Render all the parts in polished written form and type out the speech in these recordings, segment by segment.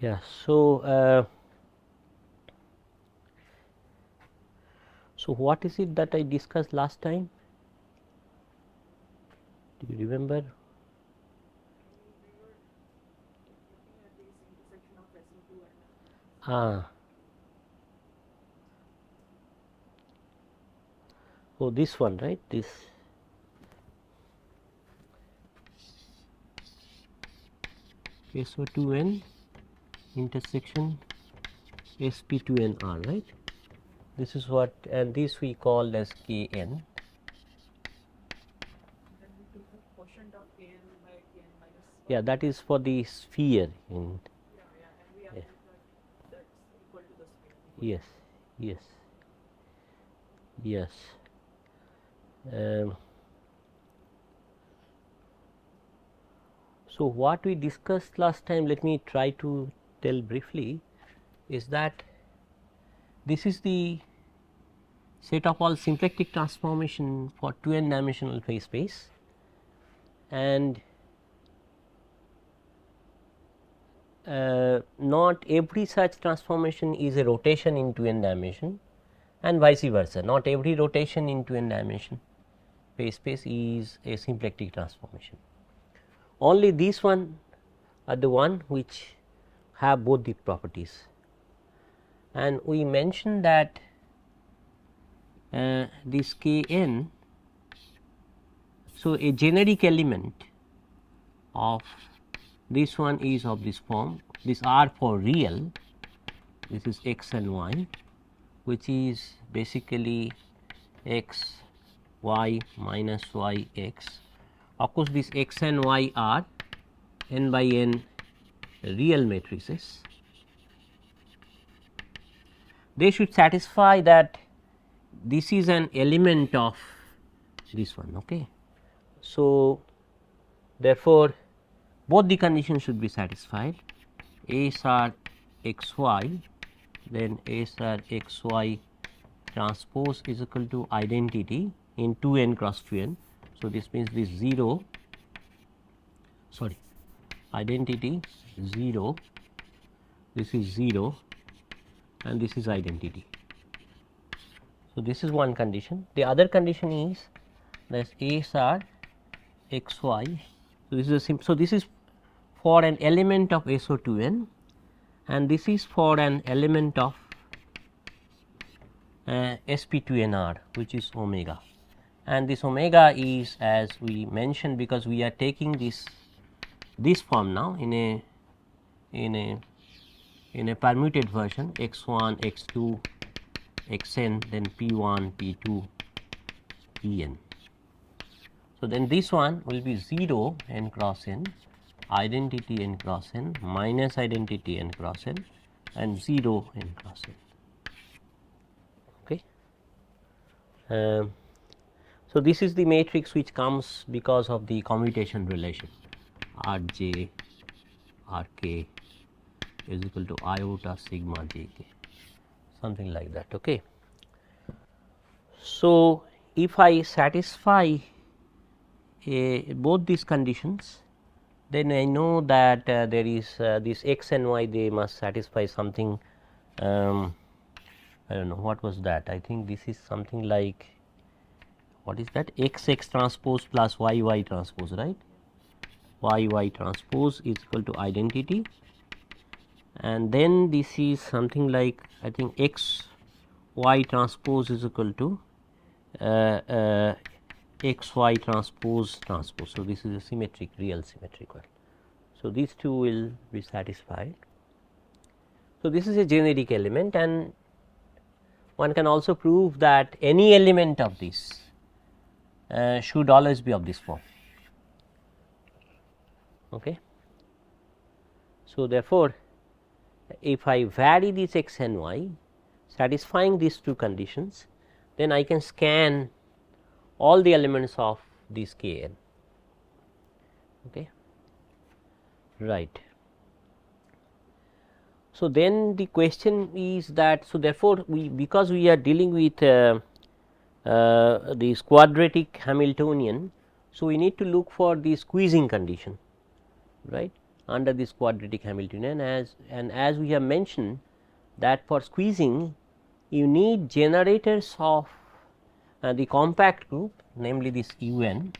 Yeah. So what is it that I discussed last time? Do you remember? Ah. Oh, this one, right? This SO2N intersection SP2NR, right? This is what, and this we call as Kn. Yeah, that is for the sphere in. Yeah. Yes, yes, yes. Um, so what we discussed last time, let me try to tell briefly, is that this is the set of all symplectic transformation for 2n dimensional phase space, and not every such transformation is a rotation in 2n dimension, and vice versa, not every rotation in 2n dimension phase space is a symplectic transformation. Only these one are the one which have both the properties, and we mentioned that this Kn. So, a generic element of this one is of this form, this R for real, this is x and y, which is basically x y minus y x. Of course, this x and y are n by n real matrices. They should satisfy that this is an element of this one. Okay. So, therefore, both the conditions should be satisfied. A star x y, then A star x y transpose is equal to identity in 2n cross 2n. So, this means this 0, sorry, identity 0, this is 0 and this is identity. So, this is one condition. The other condition is that A star x y. So, this is so this is for an element of SO2n, and this is for an element of SP2NR, which is omega, and this omega is, as we mentioned, because we are taking this form now in a permuted version, x1 x2 xn, then p1 p2 pn. So, then this one will be 0 n cross n, identity n cross n, minus identity n cross n, and 0 n cross n. Okay. So, this is the matrix which comes because of the commutation relation R j R k is equal to iota sigma j k, something like that. Okay. So, if I satisfy both these conditions, then I know that there is this x and y, they must satisfy something. I don't know what was that. I think this is something like, what is that, x x transpose plus y y transpose, right? Y y transpose is equal to identity, and then this is something like, I think x y transpose is equal to x y transpose transpose. So, this is a symmetric, real symmetric one. So, these two will be satisfied. So, this is a generic element, and one can also prove that any element of this should always be of this form. Okay. So, therefore, if I vary this x and y satisfying these two conditions, then I can scan all the elements of this K n. Okay. Right. So, then the question is that, so therefore, we, because we are dealing with this quadratic Hamiltonian, so we need to look for the squeezing condition, right. under this quadratic Hamiltonian, as we have mentioned that for squeezing you need generators of the compact group, namely this UN,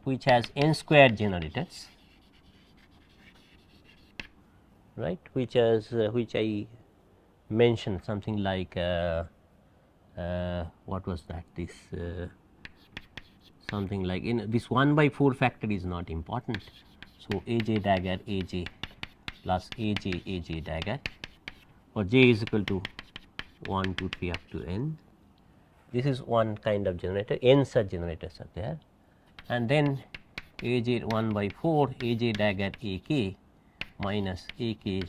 which has n squared generators, right, which I mentioned something like what was that, this something like, in this 1 by 4 factor is not important. So, A j dagger A j plus A j dagger for j is equal to 1 2 3 up to n. This is one kind of generator, n such generators are there, and then A j 1 by 4 A j dagger A k minus A k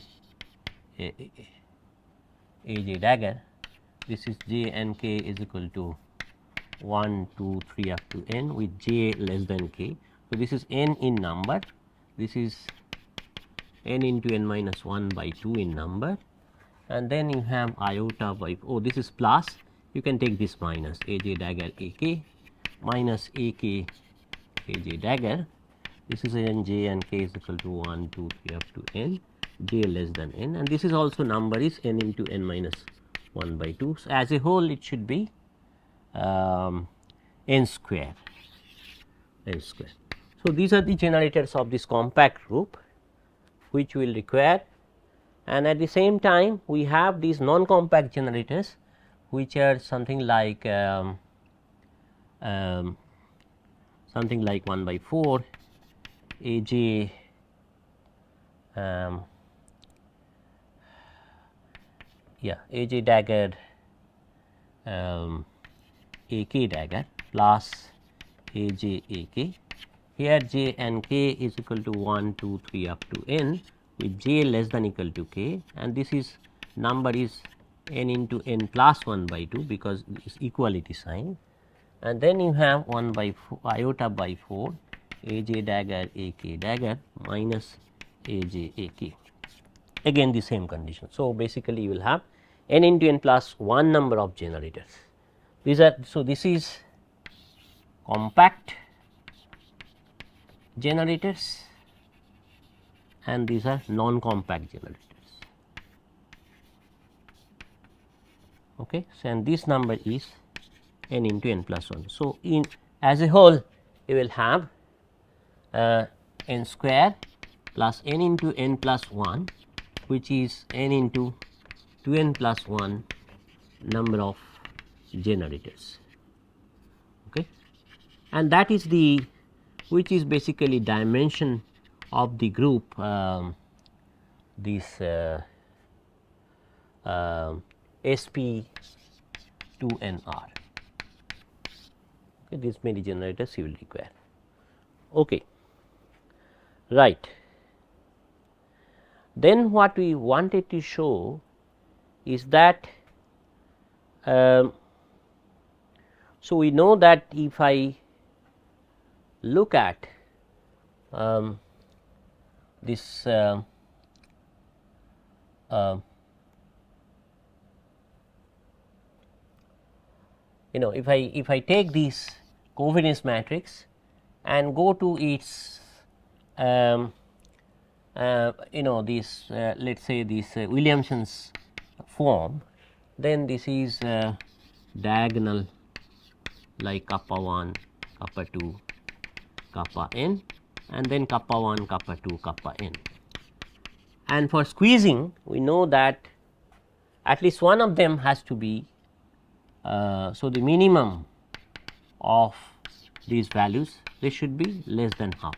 A j dagger. This is j and k is equal to 1 2 3 up to n with j less than k. So, this is n in number, this is n into n minus 1 by 2 in number, and then you have iota by, oh, this is plus, you can take this minus A j dagger A k minus A k A j dagger. This is n j and k is equal to 1 2 3 up to n, j less than n, and this is also number is n into n minus 1 by 2. So, as a whole it should be n square. So, these are the generators of this compact group which will require, and at the same time we have these non compact generators which are something like 1 by 4 A j A j dagger A k dagger plus A j A k. Here j and k is equal to 1 2 3 up to n with j less than equal to k, and this is number is n into n plus 1 by 2 because it is equality sign, and then you have 1 by 4 iota by 4 A j dagger A k dagger minus A j A k, again the same condition. So, basically you will have n into n plus 1 number of generators. These are, so this is compact generators and these are non compact generators. Okay. So, and this number is n into n plus 1. So, in as a whole you will have n square plus n into n plus 1, which is n into 2n plus 1 number of generators. Okay. And that is the, which is basically dimension of the group this SP 2NR. Okay, these many generators you will require. Okay. Right. Then what we wanted to show is that so we know that if I look at this if I take this covariance matrix and go to its this let us say this Williamson's form, then this is diagonal like kappa 1, kappa 2, kappa n, and then kappa 1, kappa 2, kappa n. And for squeezing we know that at least one of them has to be so the minimum of these values, they should be less than half,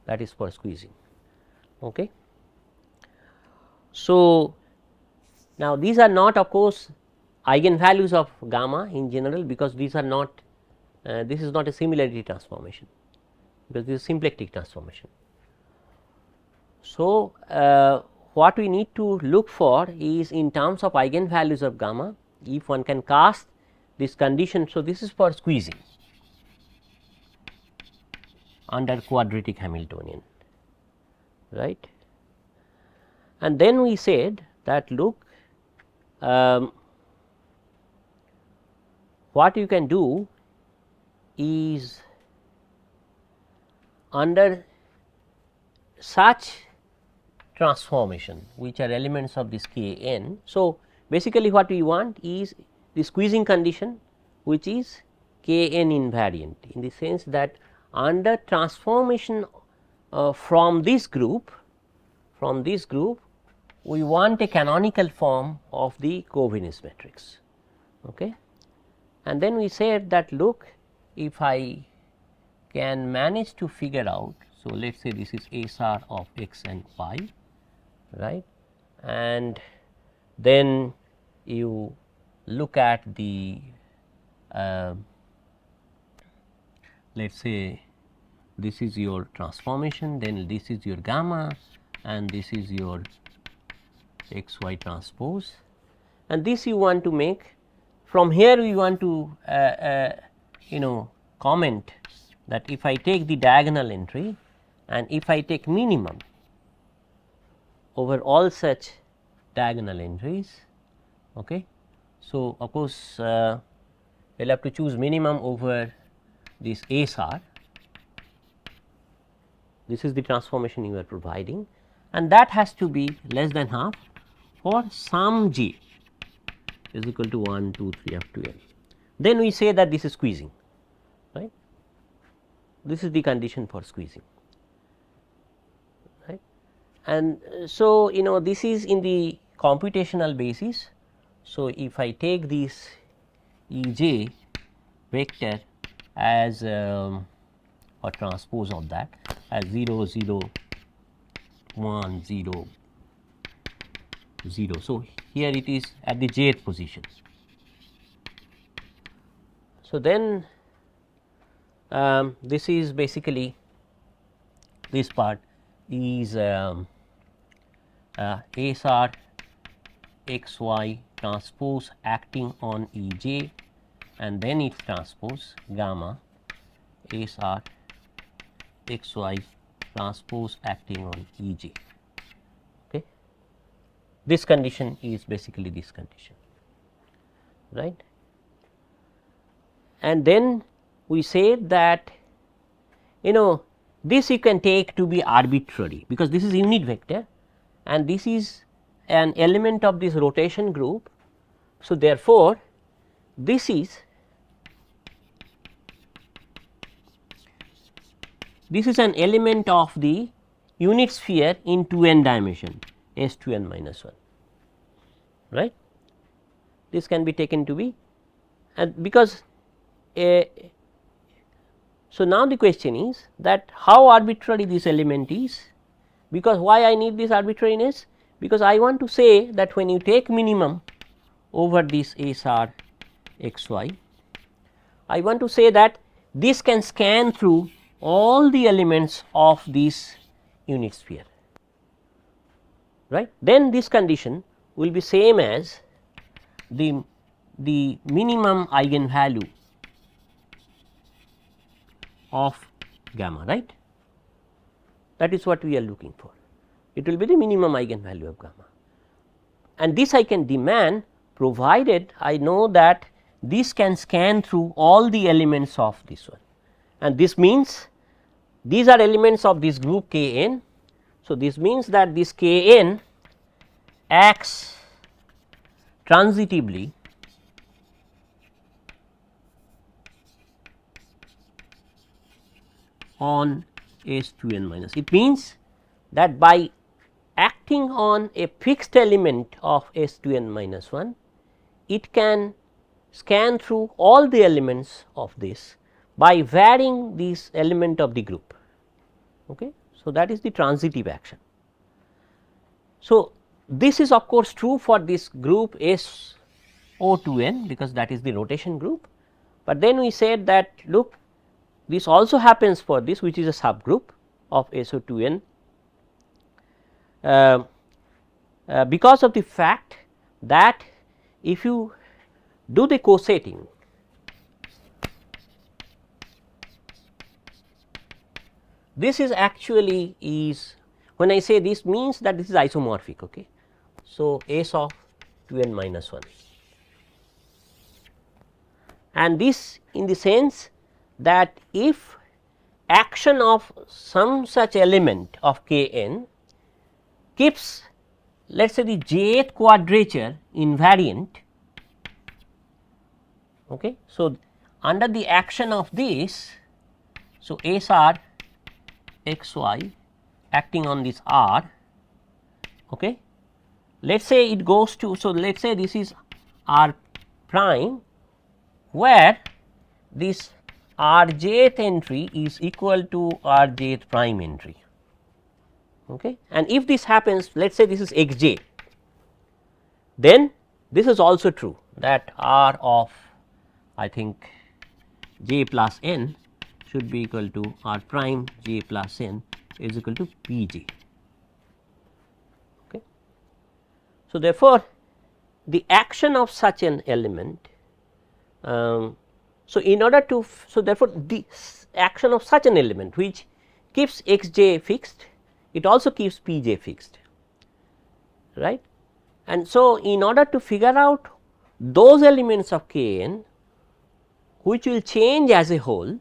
that is for squeezing. Okay. So, now these are not of course eigenvalues of gamma in general, because these are not this is not a similarity transformation, because this is symplectic transformation. So, what we need to look for is in terms of eigenvalues of gamma, if one can cast this condition. So, this is for squeezing under quadratic Hamiltonian, right. And then we said that look, what you can do is under such transformation which are elements of this k n. So, basically what we want is the squeezing condition which is k n invariant, in the sense that under transformation from this group we want a canonical form of the covariance matrix. Okay. And then we said that look, if I can manage to figure out, so let us say this is SR of x and y, right, and then you look at the let us say this is your transformation, then this is your gamma and this is your x y transpose, and this you want to make. From here we want to comment that if I take the diagonal entry and if I take minimum over all such diagonal entries. Okay. So, of course, we will have to choose minimum over this SR. This is the transformation you are providing, and that has to be less than half for some j is equal to 1, 2, 3 up to n. Then we say that this is squeezing, right. This is the condition for squeezing, right. And so, this is in the computational basis. So, if I take this E j vector as or transpose of that as 0, 0, 1, 0, 0. So, here it is at the jth position. So, then this is basically this part is SR x y transpose acting on E j and then its transpose gamma SR x y transpose acting on E j. Okay. This condition is basically this condition, right. And then we said that this you can take to be arbitrary, because this is unit vector and this is an element of this rotation group. So, therefore, this is an element of the unit sphere in 2n dimension S 2n minus 1, right. This can be taken to be, and because so now the question is that how arbitrary this element is, because why I need this arbitrariness, because I want to say that when you take minimum over this SR x y, I want to say that this can scan through all the elements of this unit sphere, right. Then this condition will be same as the minimum eigenvalue of gamma, right. That is what we are looking for. It will be the minimum eigenvalue of gamma, and this I can demand provided I know that this can scan through all the elements of this one, and this means these are elements of this group k n. So, this means that this k n acts transitively on S 2n minus. It means that by acting on a fixed element of S 2n minus 1, it can scan through all the elements of this by varying this element of the group. Okay. So, that is the transitive action. So, this is of course true for this group S O 2n, because that is the rotation group, but then we said that look, this also happens for this, which is a subgroup of S O 2n, because of the fact that if you do the cosetting, this is actually is, when I say this means that this is isomorphic. Okay. So, S of 2n minus 1, and this in the sense that if action of some such element of k n keeps, let us say, the jth quadrature invariant. Okay. So, under the action of this, so S r x y acting on this r, okay. Let us say it goes to, so let us say this is r prime, where this r jth entry is equal to r jth prime entry. Okay. And if this happens, let us say this is x j, then this is also true, that r of, I think, j plus n should be equal to r prime j plus n is equal to p j. Okay. So, therefore, the action of such an element, so in order to, so therefore, the action of such an element which keeps x j fixed, it also keeps p j fixed, right. And so, in order to figure out those elements of k n which will change as a whole,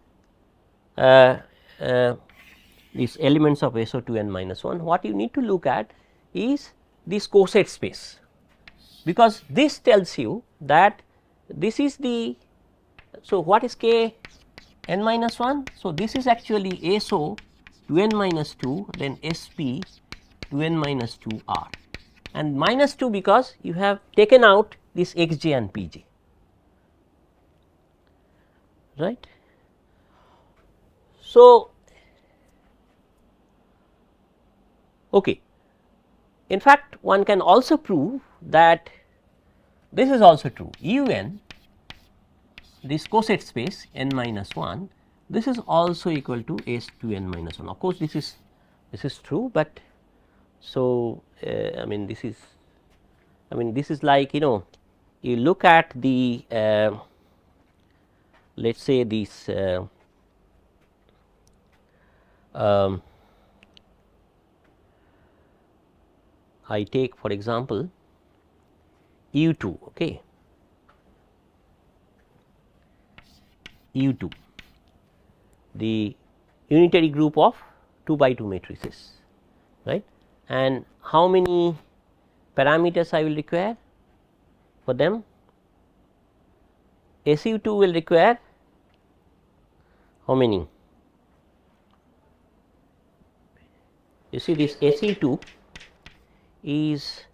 these elements of SO2 n minus 1, what you need to look at is this coset space, because this tells you that this is the, so what is k n minus 1? So, this is actually SO 2 n minus 2, then SP 2 n minus 2 r, and minus 2 because you have taken out this x j and p j, right. So, okay. In fact, one can also prove that this is also true, u n, this coset space n minus 1, this is also equal to S 2 n minus 1. Of course, this is true, but so I mean this is like, you know, you look at the let us say this I take for example u 2, okay, u 2, the unitary group of 2 by 2 matrices, right, and how many parameters I will require for them? SU 2 will require how many? You see, this SE 2 is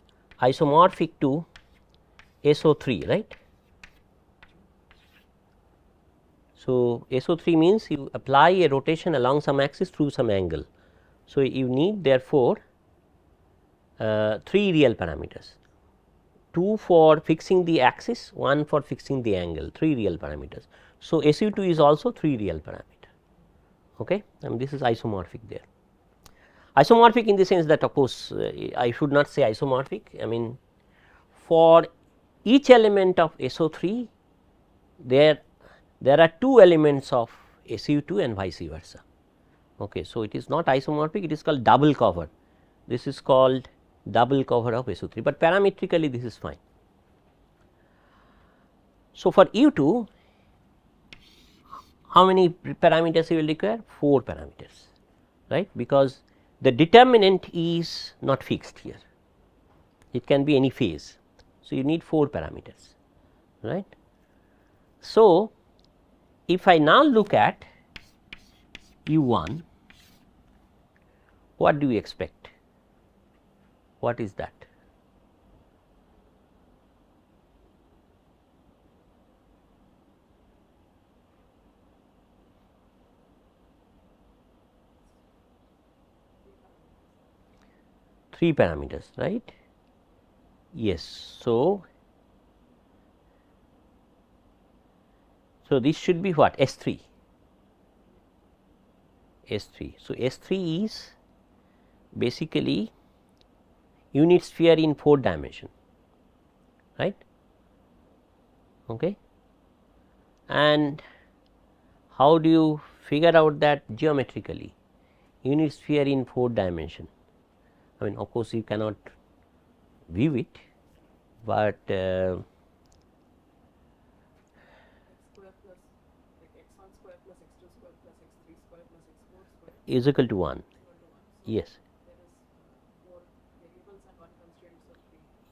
isomorphic to SO 3, right. So, SO 3 means you apply a rotation along some axis through some angle. So, you need therefore 3 real parameters, 2 for fixing the axis, 1 for fixing the angle, 3 real parameters. So, SU 2 is also 3 real parameter, okay, and this is isomorphic there. Isomorphic in the sense that, of course, I should not say isomorphic, I mean for each element of SO 3 there are 2 elements of SU 2 and vice versa. Okay. So, it is not isomorphic, it is called double cover, this is called double cover of SO 3, but parametrically this is fine. So, for U 2 how many parameters you will require? 4 parameters, right, because the determinant is not fixed here, it can be any phase. So, you need 4 parameters, right. So, if I now look at U 1, what do you expect? What is that? Three parameters, right? Yes. So, this should be what? S 3. S 3. So, S 3 is basically unit sphere in 4 dimension, right? Okay. And how do you figure out that geometrically? Unit sphere in 4 dimension. I mean, of course, you cannot view it, but is equal to 1. Yes.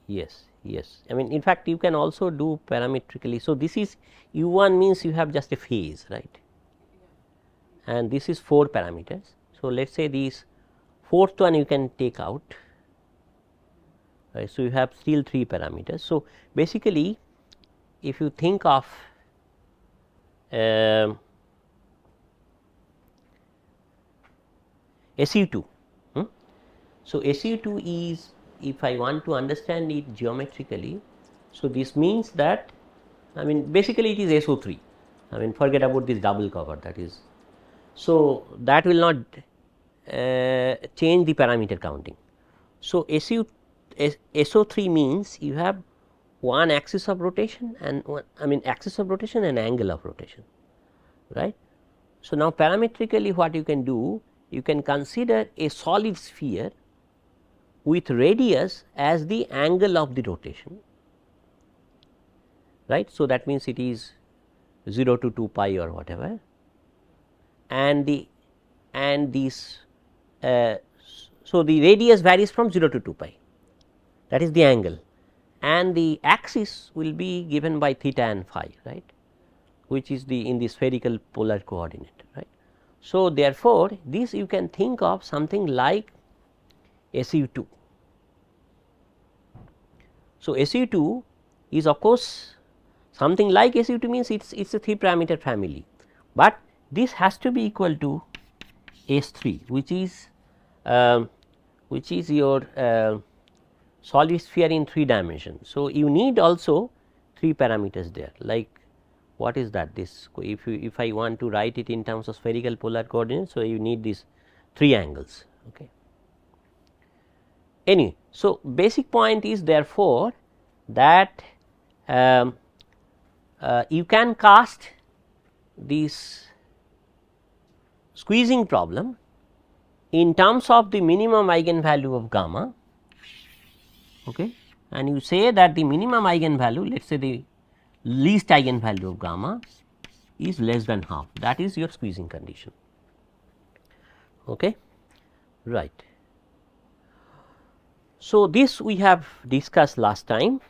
Yes, yes. I mean, in fact, you can also do parametrically. So, this is u1 means you have just a phase, right, and this is 4 parameters. So, let us say these fourth one you can take out, right. So, you have still 3 parameters. So, basically if you think of SU2, so SU2 is, if I want to understand it geometrically, so this means that, I mean, basically it is SO3. I mean, forget about this double cover, that is, so that will not change the parameter counting. So, SO3 means you have one axis of rotation and one, I mean, axis of rotation and angle of rotation, right. So, now parametrically what you can do, you can consider a solid sphere with radius as the angle of the rotation, right. So, that means it is 0 to 2 pi or whatever, and this so the radius varies from 0 to 2 pi, that is the angle, and the axis will be given by theta and phi, right, which is the in the spherical polar coordinate, right. So, therefore, this you can think of something like SU2. So, SU2 is of course something like SU2 means it is a 3 parameter family, but this has to be equal to S3, which is your solid sphere in 3 dimensions. So, you need also 3 parameters there, like what is that, this if I want to write it in terms of spherical polar coordinates. So, you need these 3 angles. Okay. Anyway, so basic point is therefore that you can cast this squeezing problem in terms of the minimum eigenvalue of gamma, okay, and you say that the minimum eigenvalue, let us say the least eigenvalue of gamma is less than half, that is your squeezing condition. Okay. Right. So, this we have discussed last time.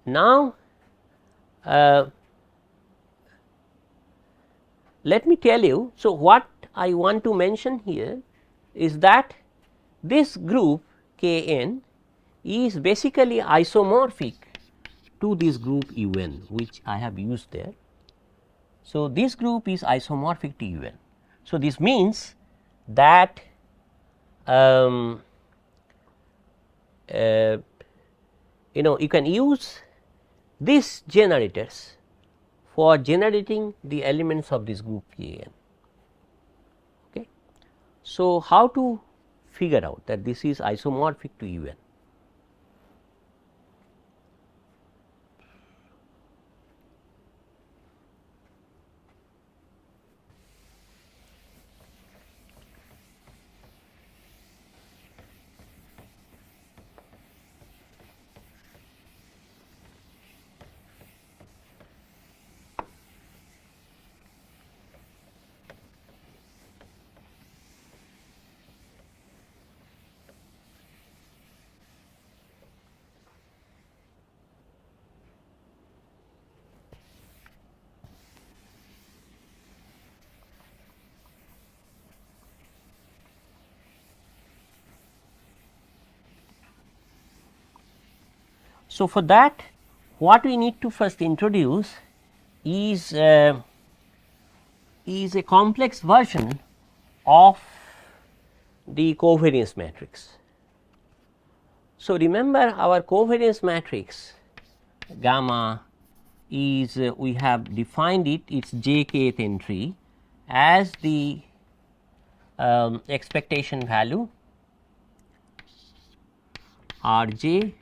Now, let me tell you, so what I want to mention here is that this group K n is basically isomorphic to this group U n, which I have used there. So, this group is isomorphic to U n. So, this means that you can use these generators for generating the elements of this group K n. Okay. So, how to figure out that this is isomorphic to U n? So, for that what we need to first introduce is a complex version of the covariance matrix. So, remember our covariance matrix gamma is we have defined it, its jkth entry as the expectation value Rj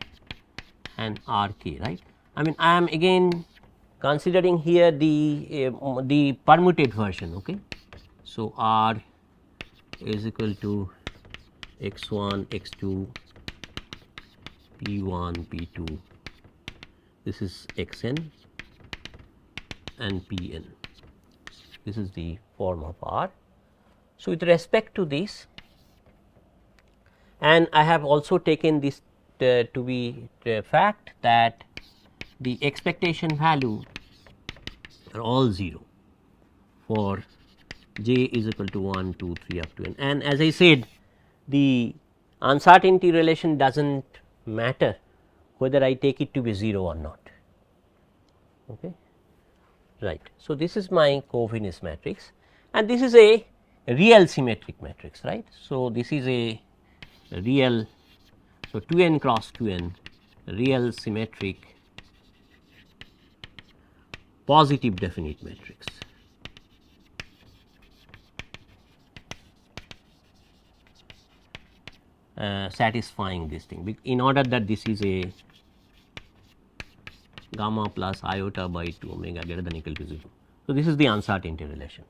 and Rk, right. I mean, I am again considering here the permuted version. Okay. So, R is equal to x1, x2, p1, p2, this is xn and pn. this is the form of R. So, with respect to this, and I have also taken this to be the fact that the expectation value are all 0 for j is equal to 1, 2, 3 up to n. And as I said, the uncertainty relation does not matter whether I take it to be 0 or not. Okay. Right. So, this is my covariance matrix, and this is a real symmetric matrix, right. So, this is a real, so 2n cross 2n real symmetric positive definite matrix. Satisfying this thing, in order that this is a gamma plus iota by 2 omega greater than equal to 0. So, this is the uncertainty relation.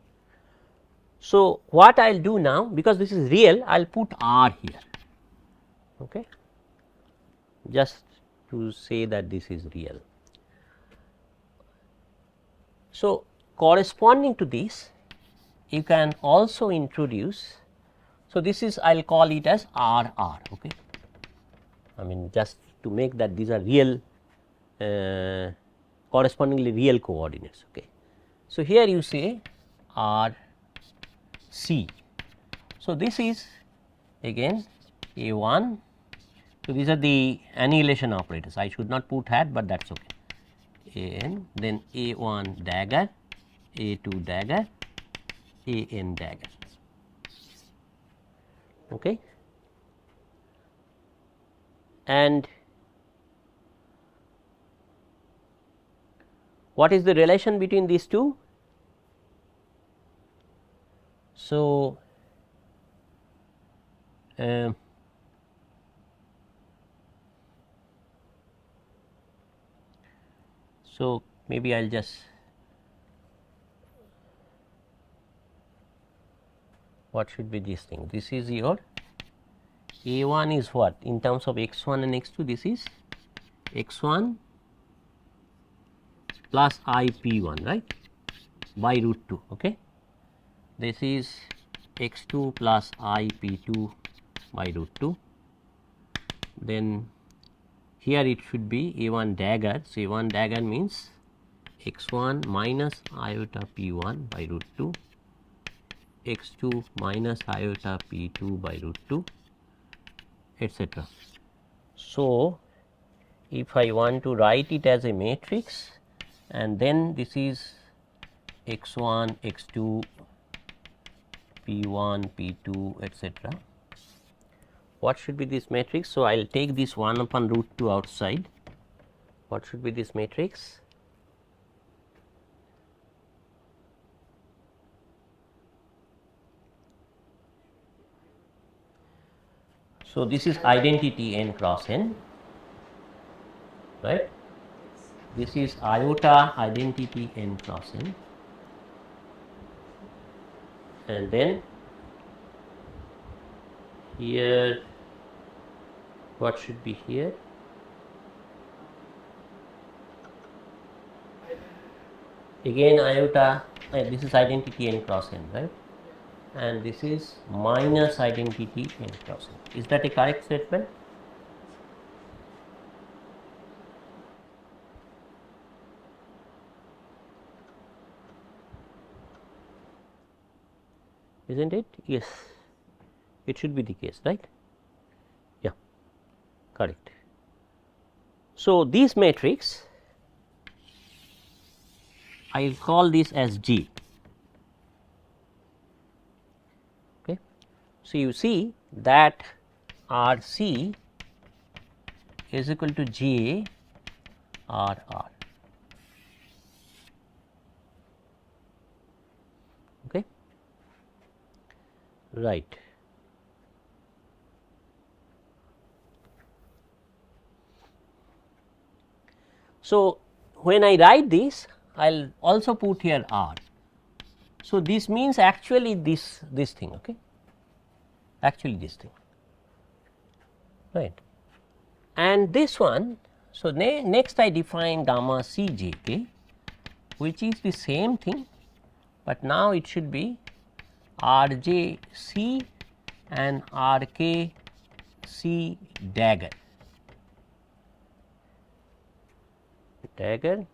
So, what I will do now, because this is real, I will put R here, okay, just to say that this is real. So, corresponding to this, you can also introduce. So, this is I will call it as R R. Okay. I mean, just to make that these are real, correspondingly real coordinates. Okay. So, here you say R C. So, this is again A 1. So, these are the annihilation operators. I should not put hat, but that is okay. A n, then A 1 dagger, A 2 dagger, A n dagger. Okay. And what is the relation between these two? So, so maybe I will just, what should be this thing? This is your A 1 is what in terms of x 1 and x 2, this is x 1 plus I p 1, right, by root 2. Okay. This is x 2 plus I p 2 by root 2. Then here it should be A 1 dagger. So, A 1 dagger means x 1 minus iota p 1 by root 2, x 2 minus iota p 2 by root 2, etc. So, if I want to write it as a matrix, and then this is x 1, x 2, p 1, p 2, etc. What should be this matrix? So, I will take this 1 upon root 2 outside. What should be this matrix? So, this is identity n cross n, right. This is iota identity n cross n, and then here what should be here? Again iota, this is identity n cross n, right, and this is minus identity n cross n. Is that a correct statement? Isn't it? Yes, it should be the case, right? Yeah, correct. So, this matrix I will call this as G. Okay. So, you see that R C is equal to J R R. Okay. Right. So, when I write this, I will also put here R. So, this means actually this thing, okay, actually this thing, right. And this one, so next I define gamma C j k, which is the same thing, but now it should be R j C and R k C dagger. Dagger.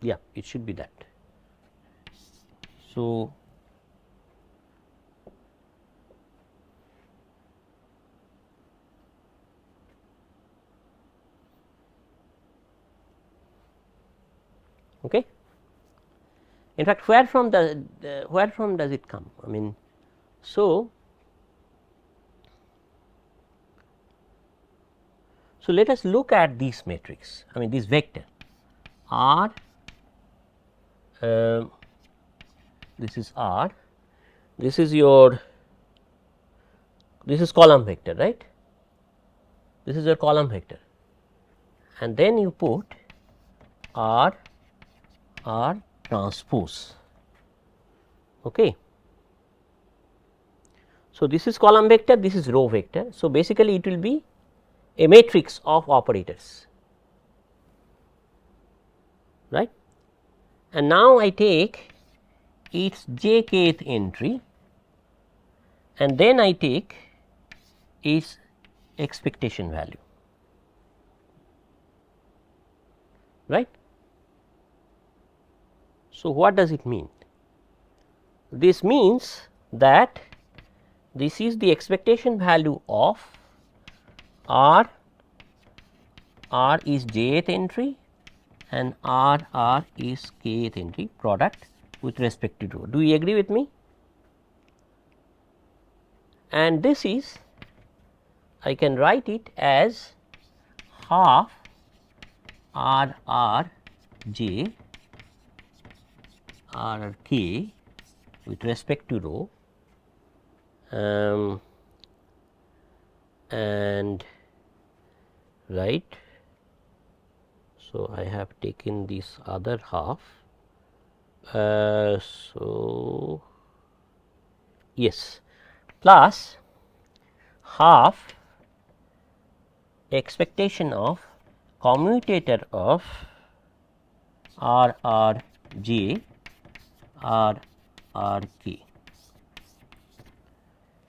Yeah, it should be that. So, okay. In fact, where from does it come? I mean, so let us look at this matrix. I mean, this vector R. This is R. This is your. This is column vector, right? This is your column vector, and then you put R transpose. Okay. So, this is column vector, this is row vector. So, basically it will be a matrix of operators, right. And now I take its j kth entry and then I take its expectation value, right. So, what does it mean? This means that this is the expectation value of R is jth entry and R is kth entry product with respect to row. Do you agree with me? And this is, I can write it as half R j R k with respect to row, and right. So, I have taken this other half. So, yes, plus half expectation of commutator of R j R k.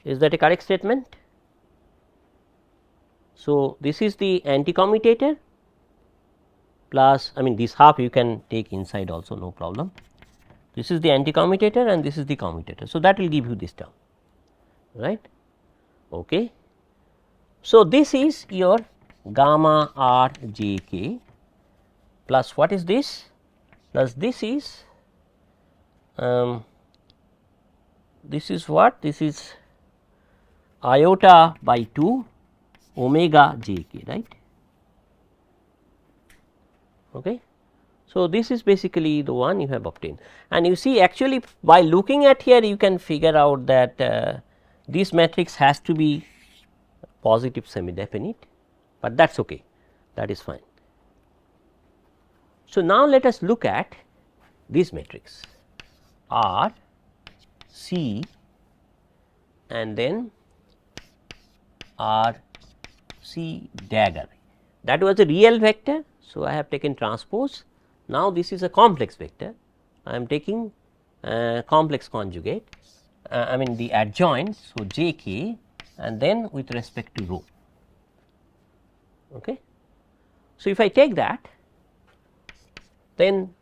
Is that a correct statement? So, this is the anti-commutator plus, I mean, this half you can take inside also, no problem. This is the anti-commutator and this is the commutator. So, that will give you this term, right. Okay. So, this is your gamma R j k plus what is this? Plus this is what? This is iota by 2 omega j k, right. Okay. So, this is basically the one you have obtained, and you see actually by looking at here you can figure out that this matrix has to be positive semi definite, but that is okay, that is fine. So, now let us look at this matrix R C and then R C dagger. That was a real vector. So, I have taken transpose. Now, this is a complex vector. I am taking complex conjugate, I mean the adjoint. So, j k and then with respect to row. Okay. So, if I take that, then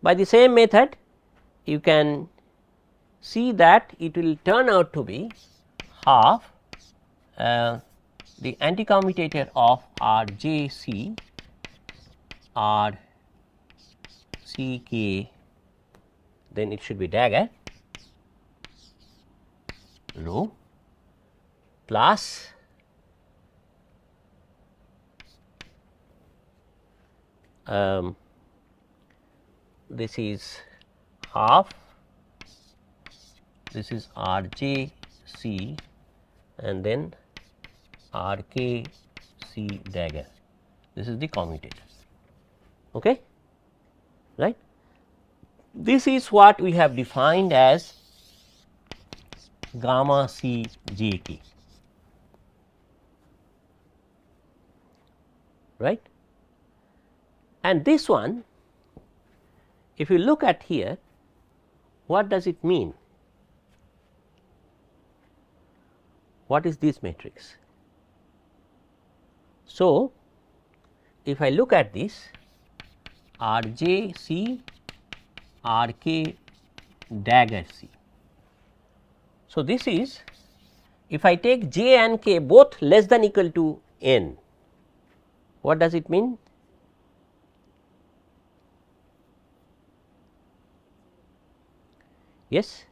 by the same method you can see that it will turn out to be half the anti-commutator of R j C R C k, then it should be dagger row plus this is half, this is R j C and then R k C dagger. This is the commutator. Okay, right. This is what we have defined as gamma C j k, right. And this one, if you look at here, what does it mean? What is this matrix? So, if I look at this R j C R k dagger C. So, this is, if I take j and k both less than equal to n, what does it mean? Yes,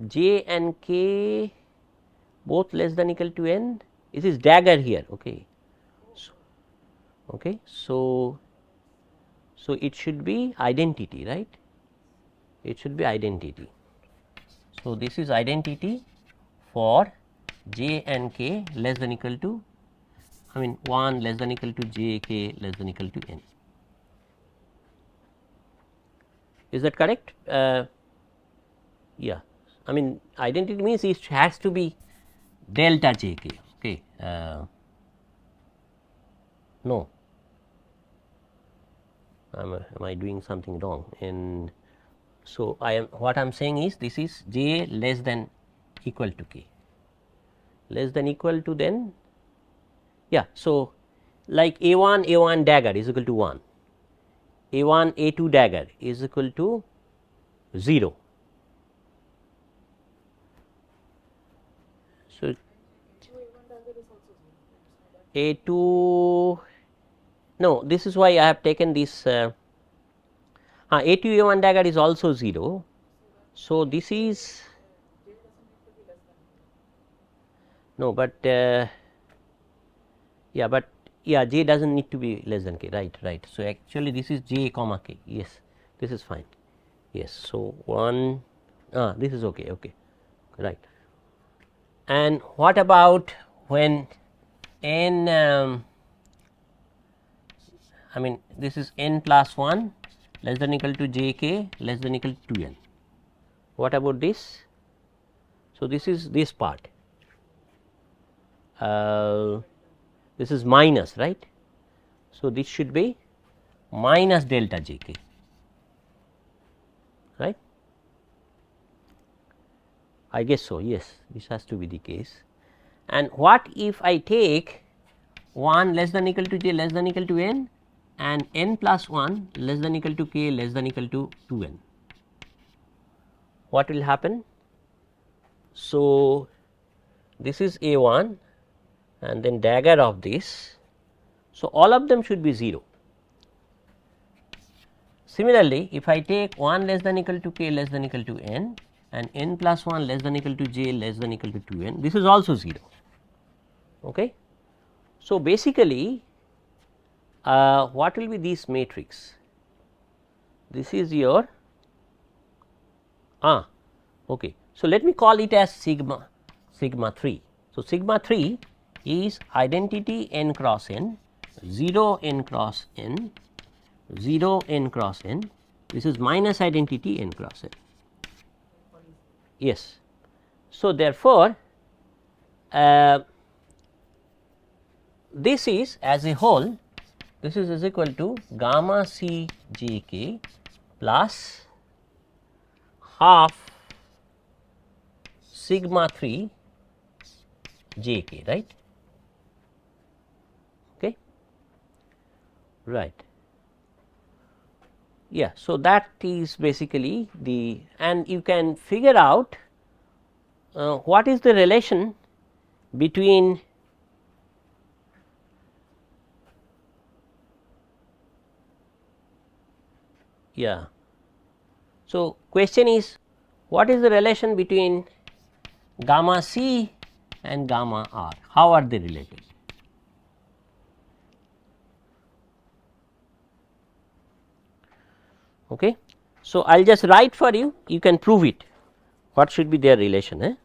j and k both less than equal to n, this is dagger here. Okay. So, it should be identity, right? It should be identity. So, this is identity for j and k less than equal to, I mean 1 less than equal to j, k less than equal to n. Is that correct? Yeah, I mean identity means it has to be delta j k. Okay. No, am I doing something wrong? And so, what I am saying is this is j less than equal to k, less than equal to, then yeah. So, like A1 dagger is equal to 1, A1 A2 dagger is equal to 0. So, A2, no, this is why I have taken this A2 A1 dagger is also 0. So, this is no, but yeah, but yeah, j does not need to be less than k, right. So, actually this is j comma k, yes, this is fine, yes. So, 1 this is okay, right. And what about when n I mean this is n plus 1 less than equal to j k less than equal to n. What about this? So, this is this part, this is minus, right. So, this should be minus delta j k, right. I guess so, yes, this has to be the case. And what if I take 1 less than equal to j less than equal to n and n plus 1 less than equal to k less than equal to 2n? What will happen? So, this is A1 and then dagger of this. So, all of them should be 0. Similarly, if I take 1 less than equal to k less than equal to n and n plus 1 less than equal to j less than equal to 2n, this is also 0. Okay. So, basically what will be this matrix? This is your okay. So, let me call it as sigma 3. So, sigma 3 is identity n cross n, 0 n cross n, 0 n cross n, this is minus identity n cross n. Yes. So, therefore, this is as a whole, this is equal to gamma c j k plus half sigma 3 j k, right. Okay. Right. Yeah. So, that is basically the, and you can figure out what is the relation between yeah. So, question is what is the relation between gamma c and gamma r, how are they related? Okay. So, I will just write for you, you can prove it, what should be their relation.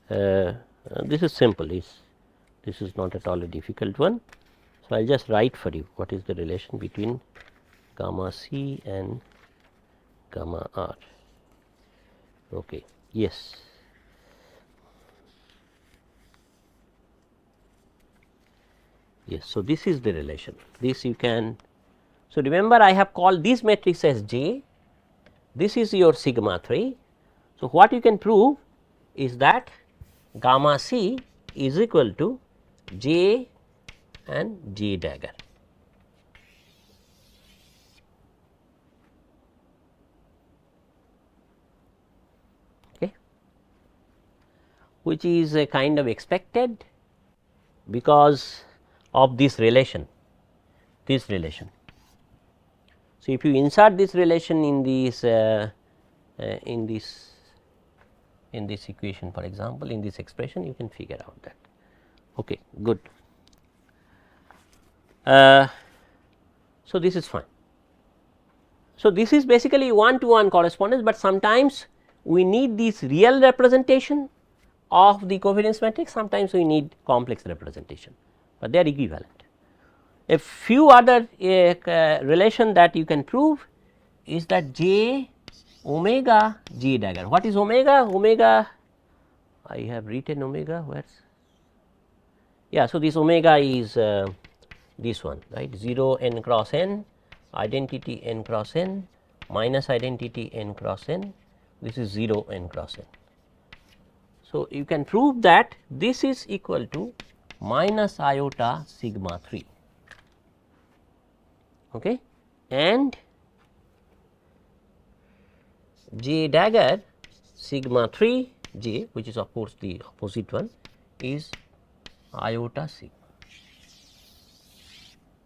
This is simple, this is not at all a difficult one. So, I will just write for you what is the relation between gamma c and gamma r. Okay. Yes. Yes. So, this is the relation, this you can. So, remember I have called this matrix as J, this is your sigma 3. So, what you can prove is that gamma c is equal to J and J dagger. Okay, which is a kind of expected because of this relation, this relation. So, if you insert this relation in this in this equation, for example, in this expression, you can figure out that. Okay, good. So, this is fine. So, this is basically one to one correspondence, but sometimes we need this real representation of the covariance matrix, sometimes we need complex representation, but they are equivalent. A few other relation that you can prove is that J omega J dagger. What is omega? Omega, I have written omega, where's, yeah. So, this omega is this one, right, 0 n cross n, identity n cross n minus identity n cross n, this is 0 n cross n. So, you can prove that this is equal to minus iota sigma 3, okay, and J dagger sigma 3 J, which is of course the opposite one, is iota sigma.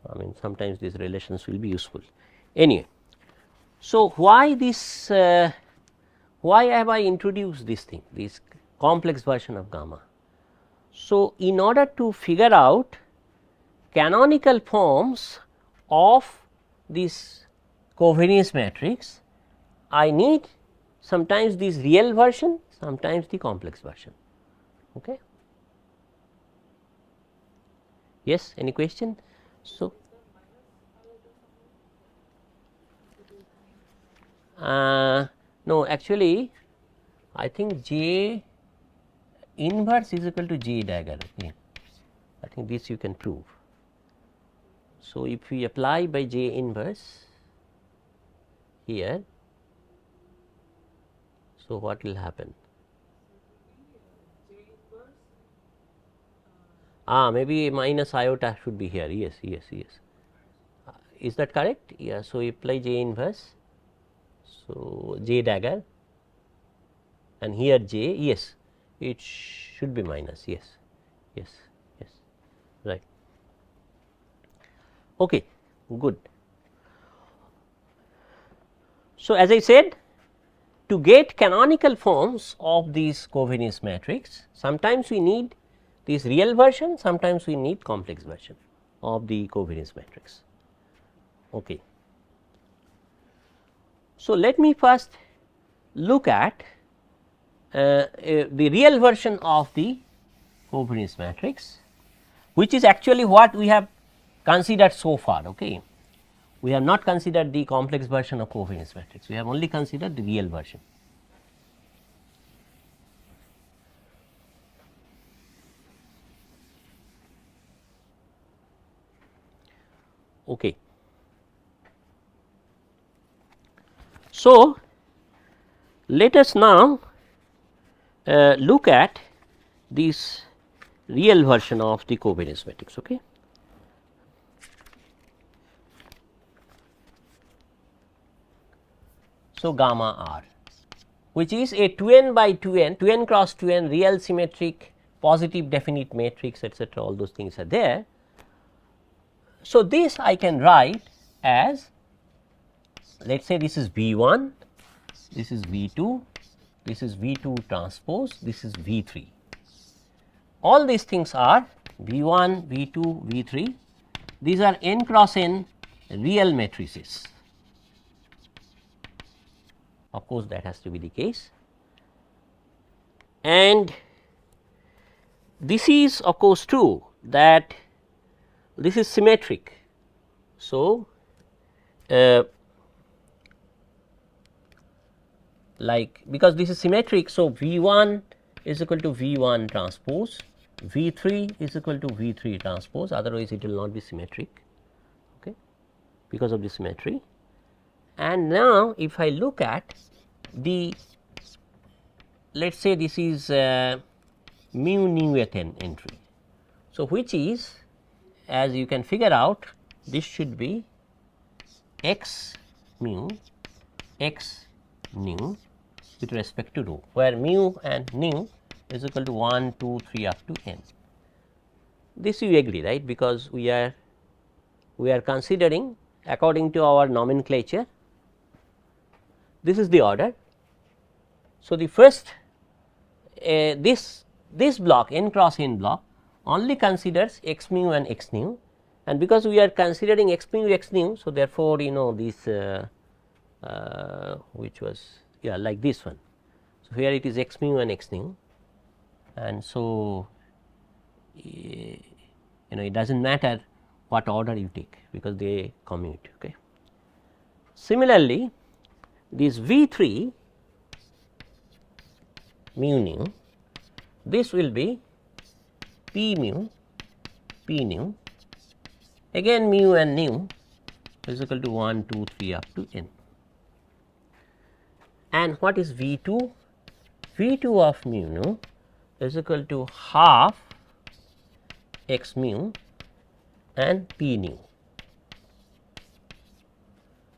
I mean, sometimes these relations will be useful. Anyway, so why this? Why have I introduced this thing, this complex version of gamma? So, in order to figure out canonical forms of this covariance matrix, I need sometimes this real version, sometimes the complex version. Okay. Yes, any question? So, no, actually I think J inverse is equal to J dagger. Okay. I think this you can prove. So, if we apply by J inverse here, so what will happen? Maybe minus iota should be here. Yes, yes, yes. Is that correct? Yeah. So, apply J inverse. So, J dagger, and here J, yes, it should be minus. Yes, yes, yes, right. Okay, good. So, as I said, to get canonical forms of these covariance matrix, sometimes we need this real version, sometimes we need complex version of the covariance matrix. Okay. So, let me first look at the real version of the covariance matrix, which is actually what we have considered so far. Okay. We have not considered the complex version of covariance matrix, we have only considered the real version. Okay. So, let us now look at this real version of the covariance matrix. Okay. So, gamma r, which is a 2n by 2n, 2n cross 2n real symmetric positive definite matrix, etc., all those things are there. So, this I can write as, let us say this is V 1, this is V 2, this is V 2 transpose, this is V 3. All these things are V 1, V 2, V 3, these are n cross n real matrices. Of course, that has to be the case, and this is of course true that this is symmetric. So, like because this is symmetric, so V 1 is equal to V 1 transpose, V 3 is equal to V 3 transpose, otherwise it will not be symmetric, okay, because of the symmetry. And now, if I look at the, let us say this is mu nu at n entry. So, which is, as you can figure out, this should be x mu x nu with respect to rho, where mu and nu is equal to 1, 2, 3 up to n. This you agree, right, because we are considering according to our nomenclature, this is the order. So, the first this block n cross n block only considers x mu and x nu, and because we are considering x mu x nu. So, therefore, you know this which was like this one. So, here it is x mu and x nu, and so it does not matter what order you take, because they commute. Okay. Similarly, this V 3 mu nu, this will be p mu p nu, again mu and nu is equal to 1, 2, 3 up to n. And what is V 2? V 2 of mu nu is equal to half x mu and p nu,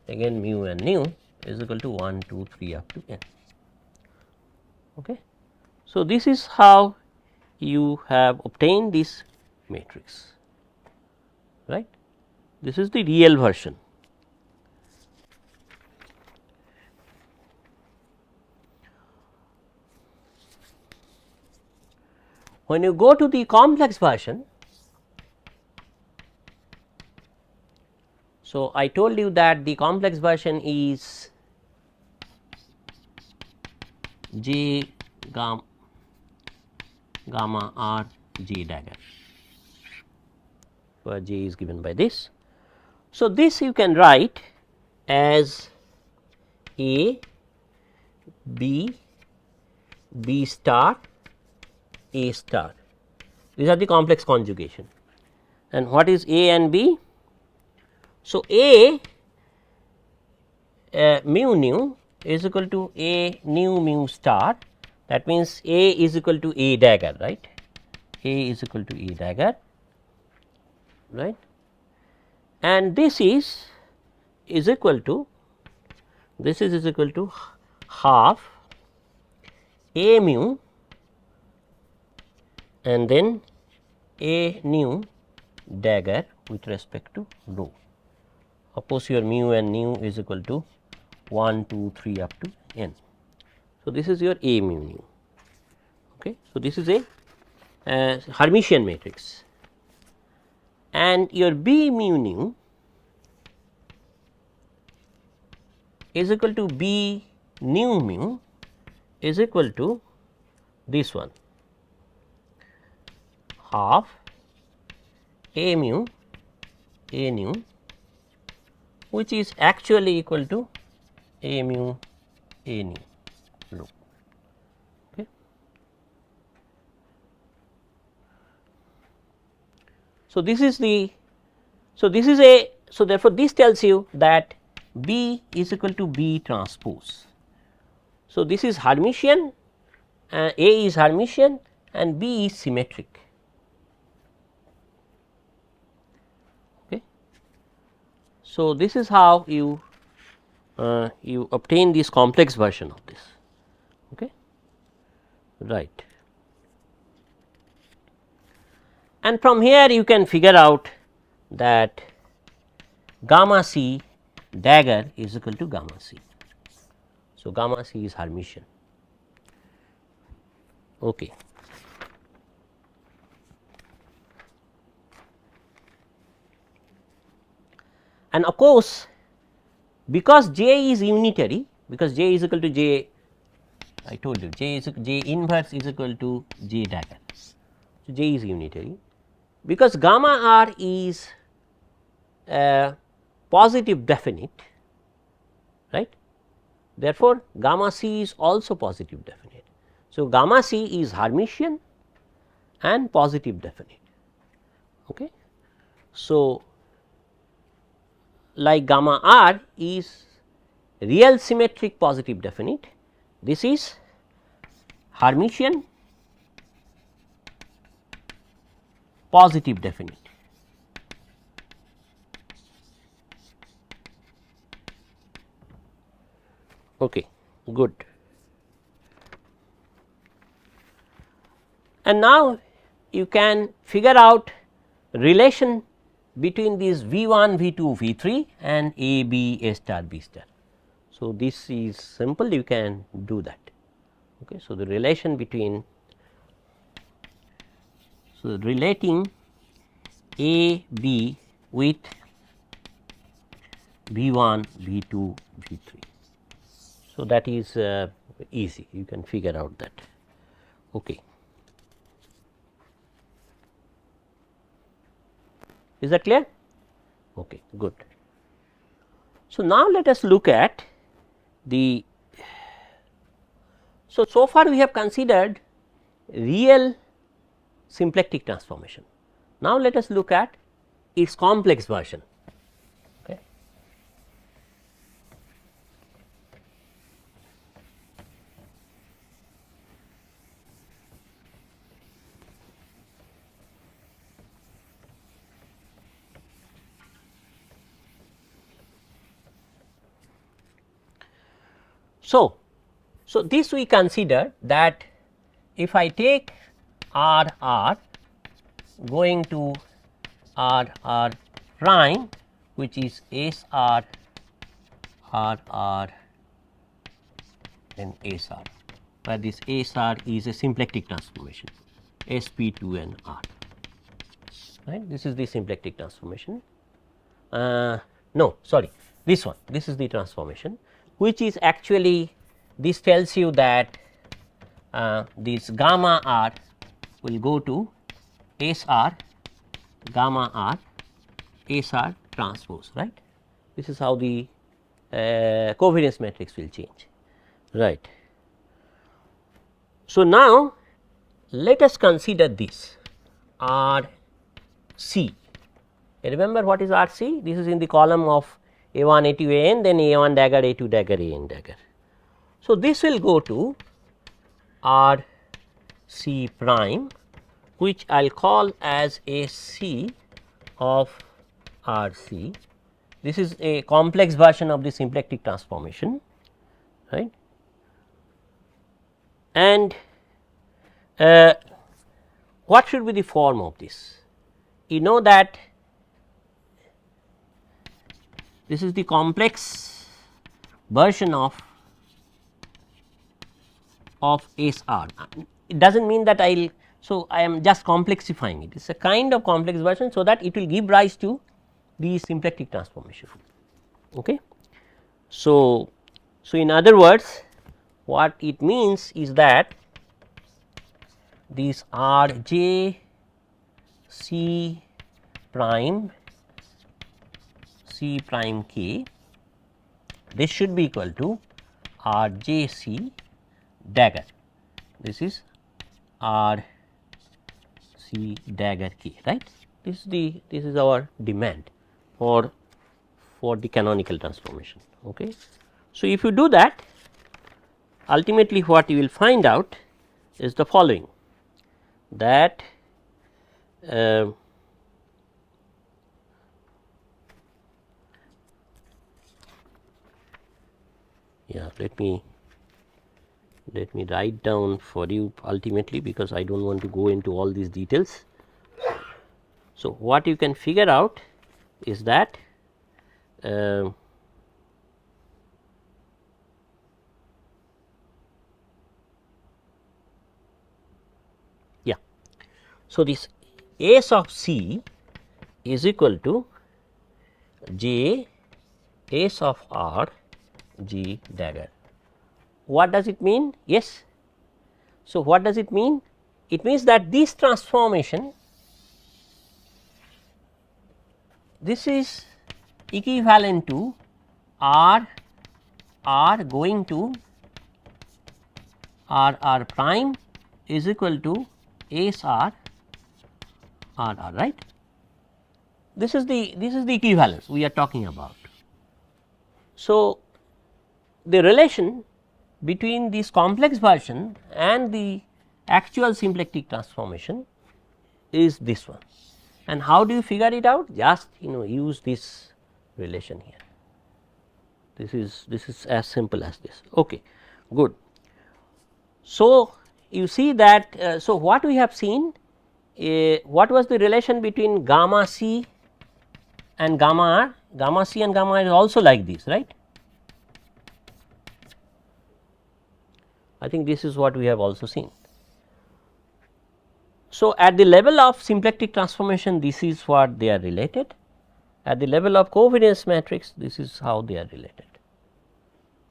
again mu and nu is equal to 1, 2, 3 up to n. Okay. So, this is how you have obtained this matrix, right. This is the real version. When you go to the complex version, so I told you that the complex version is J gamma r J dagger, where J is given by this. So, this you can write as A, B, B star, A star. These are the complex conjugation. And what is A and B? So, A mu nu is equal to A nu mu star, that means A is equal to A dagger, right. A is equal to A dagger, right, and this is equal to, this is equal to half A mu and then A nu dagger with respect to rho. Suppose your mu and nu is equal to 1, 2, 3 up to n. So, this is your A mu nu. Okay. So, this is a Hermitian matrix, and your B mu nu is equal to B nu mu is equal to this one, half A mu A nu, which is actually equal to A mu A nu rho. Okay. So, this is the, so this is a, so therefore, this tells you that B is equal to B transpose. So, this is Hermitian, A is Hermitian and B is symmetric. Okay. So, this is how you obtain this complex version of this. Okay. Right. And from here you can figure out that gamma c dagger is equal to gamma c. So, gamma c is Hermitian. Okay. And of course, because J is unitary, because J is equal to J, I told you J is J inverse is equal to J dagger. So, J is unitary, because gamma r is positive definite, right. Therefore, gamma c is also positive definite. So, gamma c is Hermitian and positive definite. Okay. So, like gamma r is real symmetric positive definite, this is Hermitian positive definite. Okay, good. And now you can figure out relation between these V 1, V 2, V 3 and A, B, A star, B star. So, this is simple, you can do that. Okay. So, the relation between, so relating A, B with V 1, V 2, V 3. So, that is easy, you can figure out that. Okay. Is that clear? Okay, good. So, now let us look at the, so far we have considered real symplectic transformation. Now, let us look at its complex version. Okay. So, this we consider that if I take R R going to R R prime, which is S R R R and S R, where this S R is a symplectic transformation, S P 2 N R, right. This is the symplectic transformation. No, sorry, this one, this is the transformation, which is actually, this tells you that this gamma r will go to S R gamma r S R transpose, right. This is how the covariance matrix will change, right. So, now let us consider this R C. Remember what is R C? This is in the column of A 1 A 2 A n, then A 1 dagger A 2 dagger A n dagger. So, this will go to R C prime, which I will call as A C of R C. This is a complex version of the symplectic transformation, right. And what should be the form of this? You know that this is the complex version of S R. It does not mean that I will, so I am just complexifying it, it is a kind of complex version, so that it will give rise to the symplectic transformation. Okay. So, in other words, what it means is that this R j C prime k, this should be equal to R j C dagger. This is R C dagger k, right. This is our demand for the canonical transformation. Okay. So, if you do that, ultimately what you will find out is the following, that yeah, let me write down for you ultimately, because I do not want to go into all these details. So, what you can figure out is that yeah. So, this S of C is equal to J S of R G dagger. What does it mean? Yes. So, what does it mean? It means that this transformation, this is equivalent to R going to R prime is equal to S R R R, right. This is the equivalence we are talking about. So, the relation between this complex version and the actual symplectic transformation is this one. And how do you figure it out? Just use this relation here. This is as simple as this. Okay, good. So, you see that so what we have seen, what was the relation between gamma c and gamma r? Gamma c and gamma r is also like this, right. I think this is what we have also seen. So, at the level of symplectic transformation, this is what they are related. At the level of covariance matrix, this is how they are related.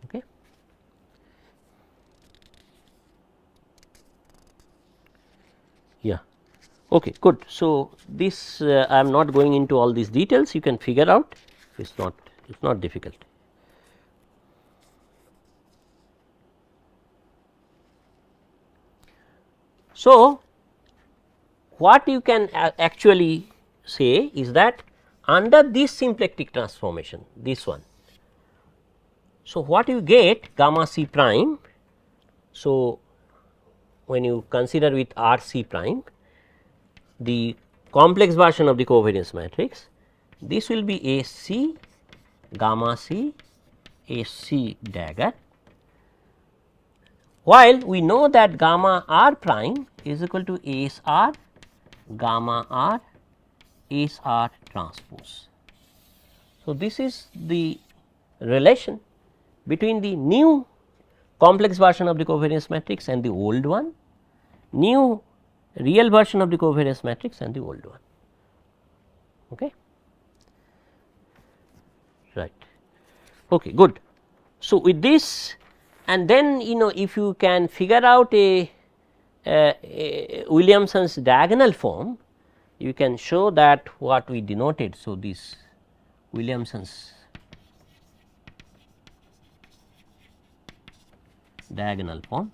Okay. Yeah. Okay, good. So, this I am not going into all these details. You can figure out. It's not difficult. So, what you can actually say is that under this symplectic transformation, this one. So, what you get gamma c prime. So, when you consider with R c prime, the complex version of the covariance matrix, this will be A c gamma c A c dagger, while we know that gamma r prime is equal to S r gamma r S r transpose. So, this is the relation between the new complex version of the covariance matrix and the old one, new real version of the covariance matrix and the old one. Okay. Right. Okay, good. So, with this, and then if you can figure out a Williamson's diagonal form, you can show that what we denoted. So, this Williamson's diagonal form.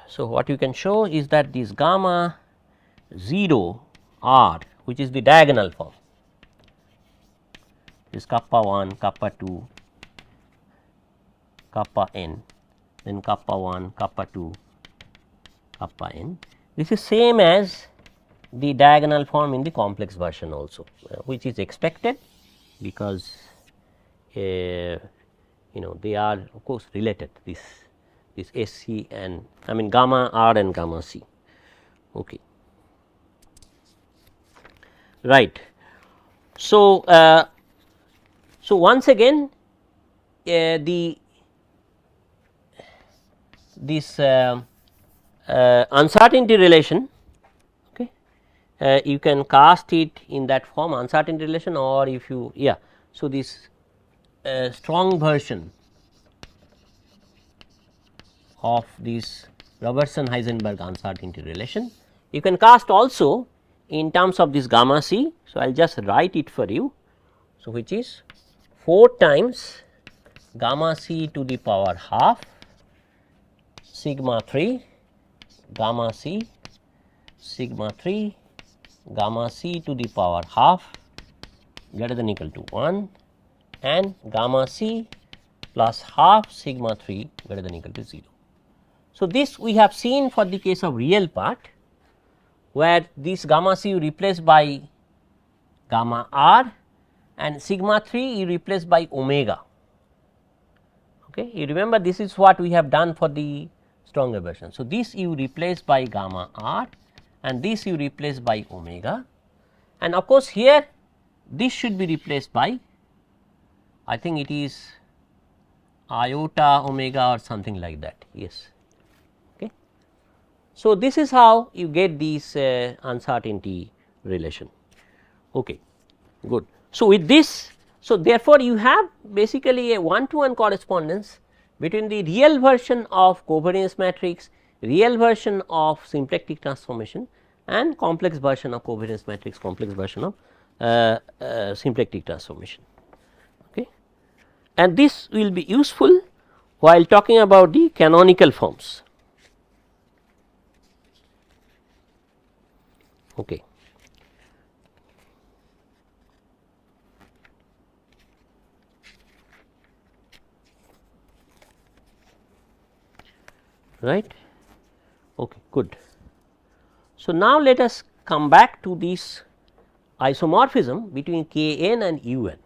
So, what you can show is that this gamma 0 r, which is the diagonal form, is kappa 1, kappa 2, kappa n, then kappa 1, kappa 2, kappa n. This is same as the diagonal form in the complex version also, which is expected, because they are of course related, this S c and I mean gamma r and gamma c. Okay. Right. So, so once again this uncertainty relation, okay, you can cast it in that form, uncertainty relation, or if you so this strong version of this Robertson-Heisenberg uncertainty relation, you can cast also in terms of this gamma c. So, I will just write it for you. So, which is 4 times gamma c to the power half sigma 3 gamma c sigma 3 gamma c to the power half greater than equal to 1 and gamma c plus half sigma 3 greater than equal to 0. So, this we have seen for the case of real part, where this gamma c you replace by gamma r and sigma 3 you replace by omega. Okay. You remember, this is what we have done for the stronger version. So, this you replace by gamma r and this you replace by omega, and of course, here this should be replaced by, I think it is iota omega or something like that. Yes. Okay. So, this is how you get these uncertainty relation. Okay. Good. So, with this, so therefore, you have basically a 1-to-1 correspondence between the real version of covariance matrix, real version of symplectic transformation and complex version of covariance matrix, complex version of symplectic transformation. Okay. And this will be useful while talking about the canonical forms. Okay. Right. Okay, good. So, now let us come back to this isomorphism between k n and u n.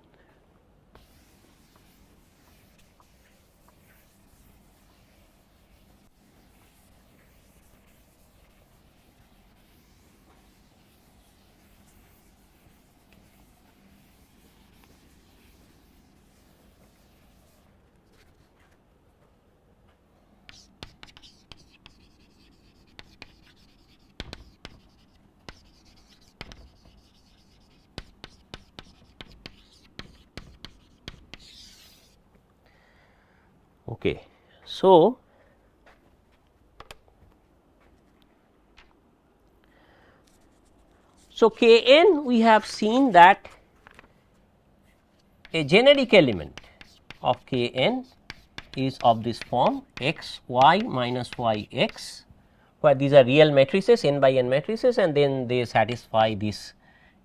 Okay. So, k n we have seen that a generic element of k n is of this form x y minus y x, where these are real matrices n by n matrices, and then they satisfy this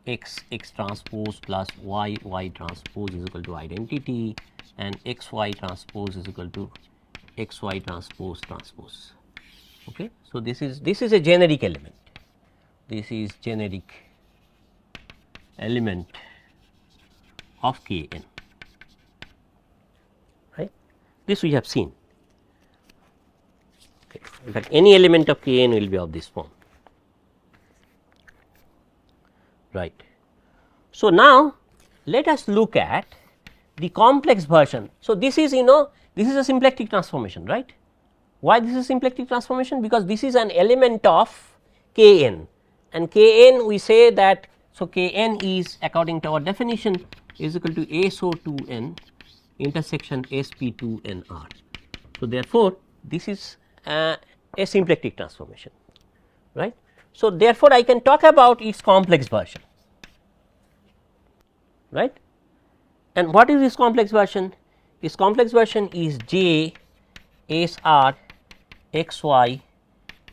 x transpose plus y transpose is equal to identity, and x y transpose is equal to x y transpose transpose. Okay. So, this is a generic element, this is generic element of k n, right. This we have seen. Okay. In fact, any element of k n will be of this form, right. So, now let us look at the complex version. So, this is this is a symplectic transformation, right. Why this is symplectic transformation? Because this is an element of k n, and k n we say that. So, k n is according to our definition is equal to a so 2 n intersection s p 2 n r. So, therefore, this is a symplectic transformation, right. So, therefore, I can talk about its complex version, right. And what is this complex version? Its complex version is j s r x y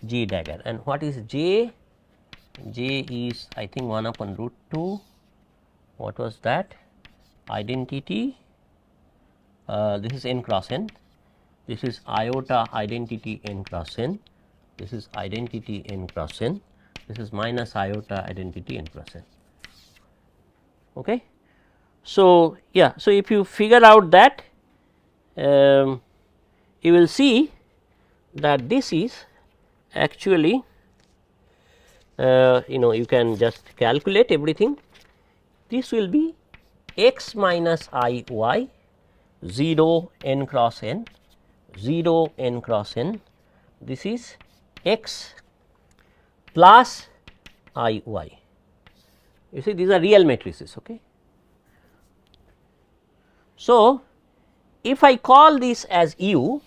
j dagger. And what is j? J is I think 1 upon root 2. What was that? Identity. This is n cross n. This is iota identity n cross n. This is identity n cross n. This is minus iota identity n cross n. Okay. So, yeah. So, if you figure out that, you will see that this is actually you can just calculate everything. This will be x minus I y 0 n cross n 0 n cross n. This is x plus I y. You see, these are real matrices. Okay. So, if I call this as u,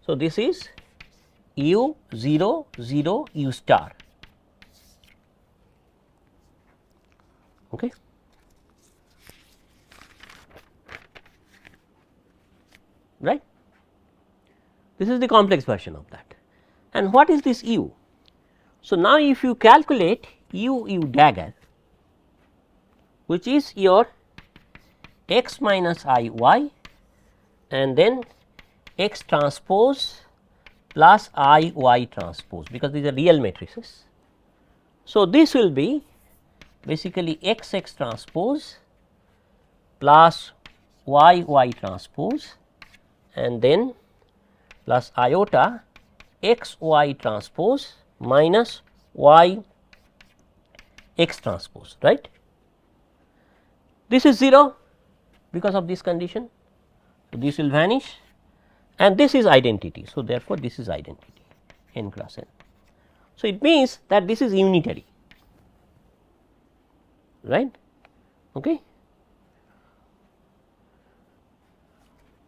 so this is u 0 0 u star. Okay. Right. This is the complex version of that. And what is this u? So, now if you calculate u dagger, which is your x minus I y and then x transpose plus I y transpose, because these are real matrices. So, this will be basically x x transpose plus y y transpose and then plus iota x y transpose minus y x transpose, right. This is 0 because of this condition. So, this will vanish and this is identity. So, therefore, this is identity n cross n. So, it means that this is unitary, right. Okay.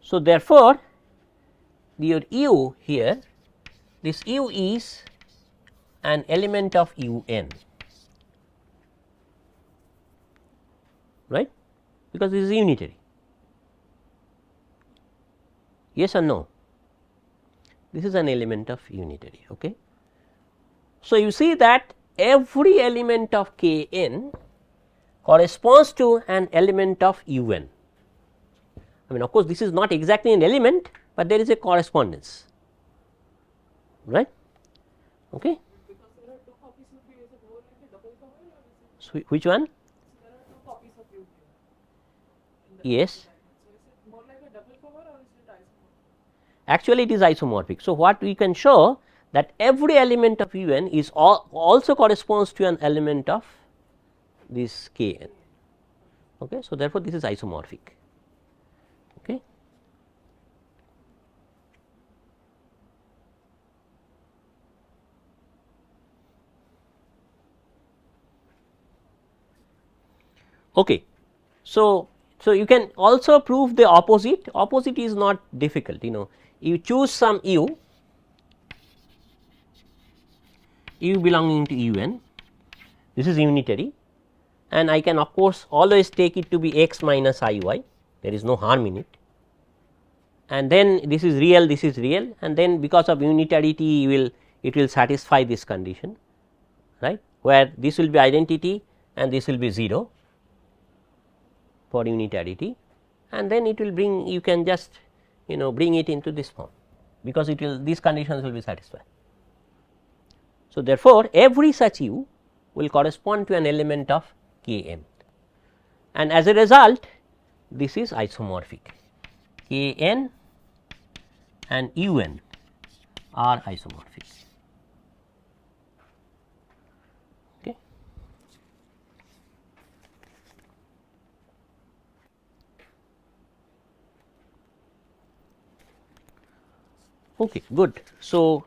So, therefore, your u here, this u is an element of u n, right, because this is unitary. Yes or no? This is an element of unitary. Okay. So, you see that every element of K n corresponds to an element of U n. I mean, of course, this is not exactly an element, but there is a correspondence, right. Okay. So, which one? Yes. Actually, it is isomorphic. So, what we can show that every element of U n is also corresponds to an element of this K n. Okay. So, therefore, this is isomorphic. Okay. Okay. So, you can also prove the opposite. Opposite is not difficult, you choose some u belonging to U n, this is unitary, and I can of course always take it to be x minus I y, there is no harm in it, and then this is real, and then because of unitarity it will satisfy this condition, right, where this will be identity and this will be 0 for unitarity, and then it will bring, you can just bring it into this form, because it will, these conditions will be satisfied. So, therefore, every such u will correspond to an element of K n, and as a result this is isomorphic. K n and U n are isomorphic. Okay. Okay, good. So,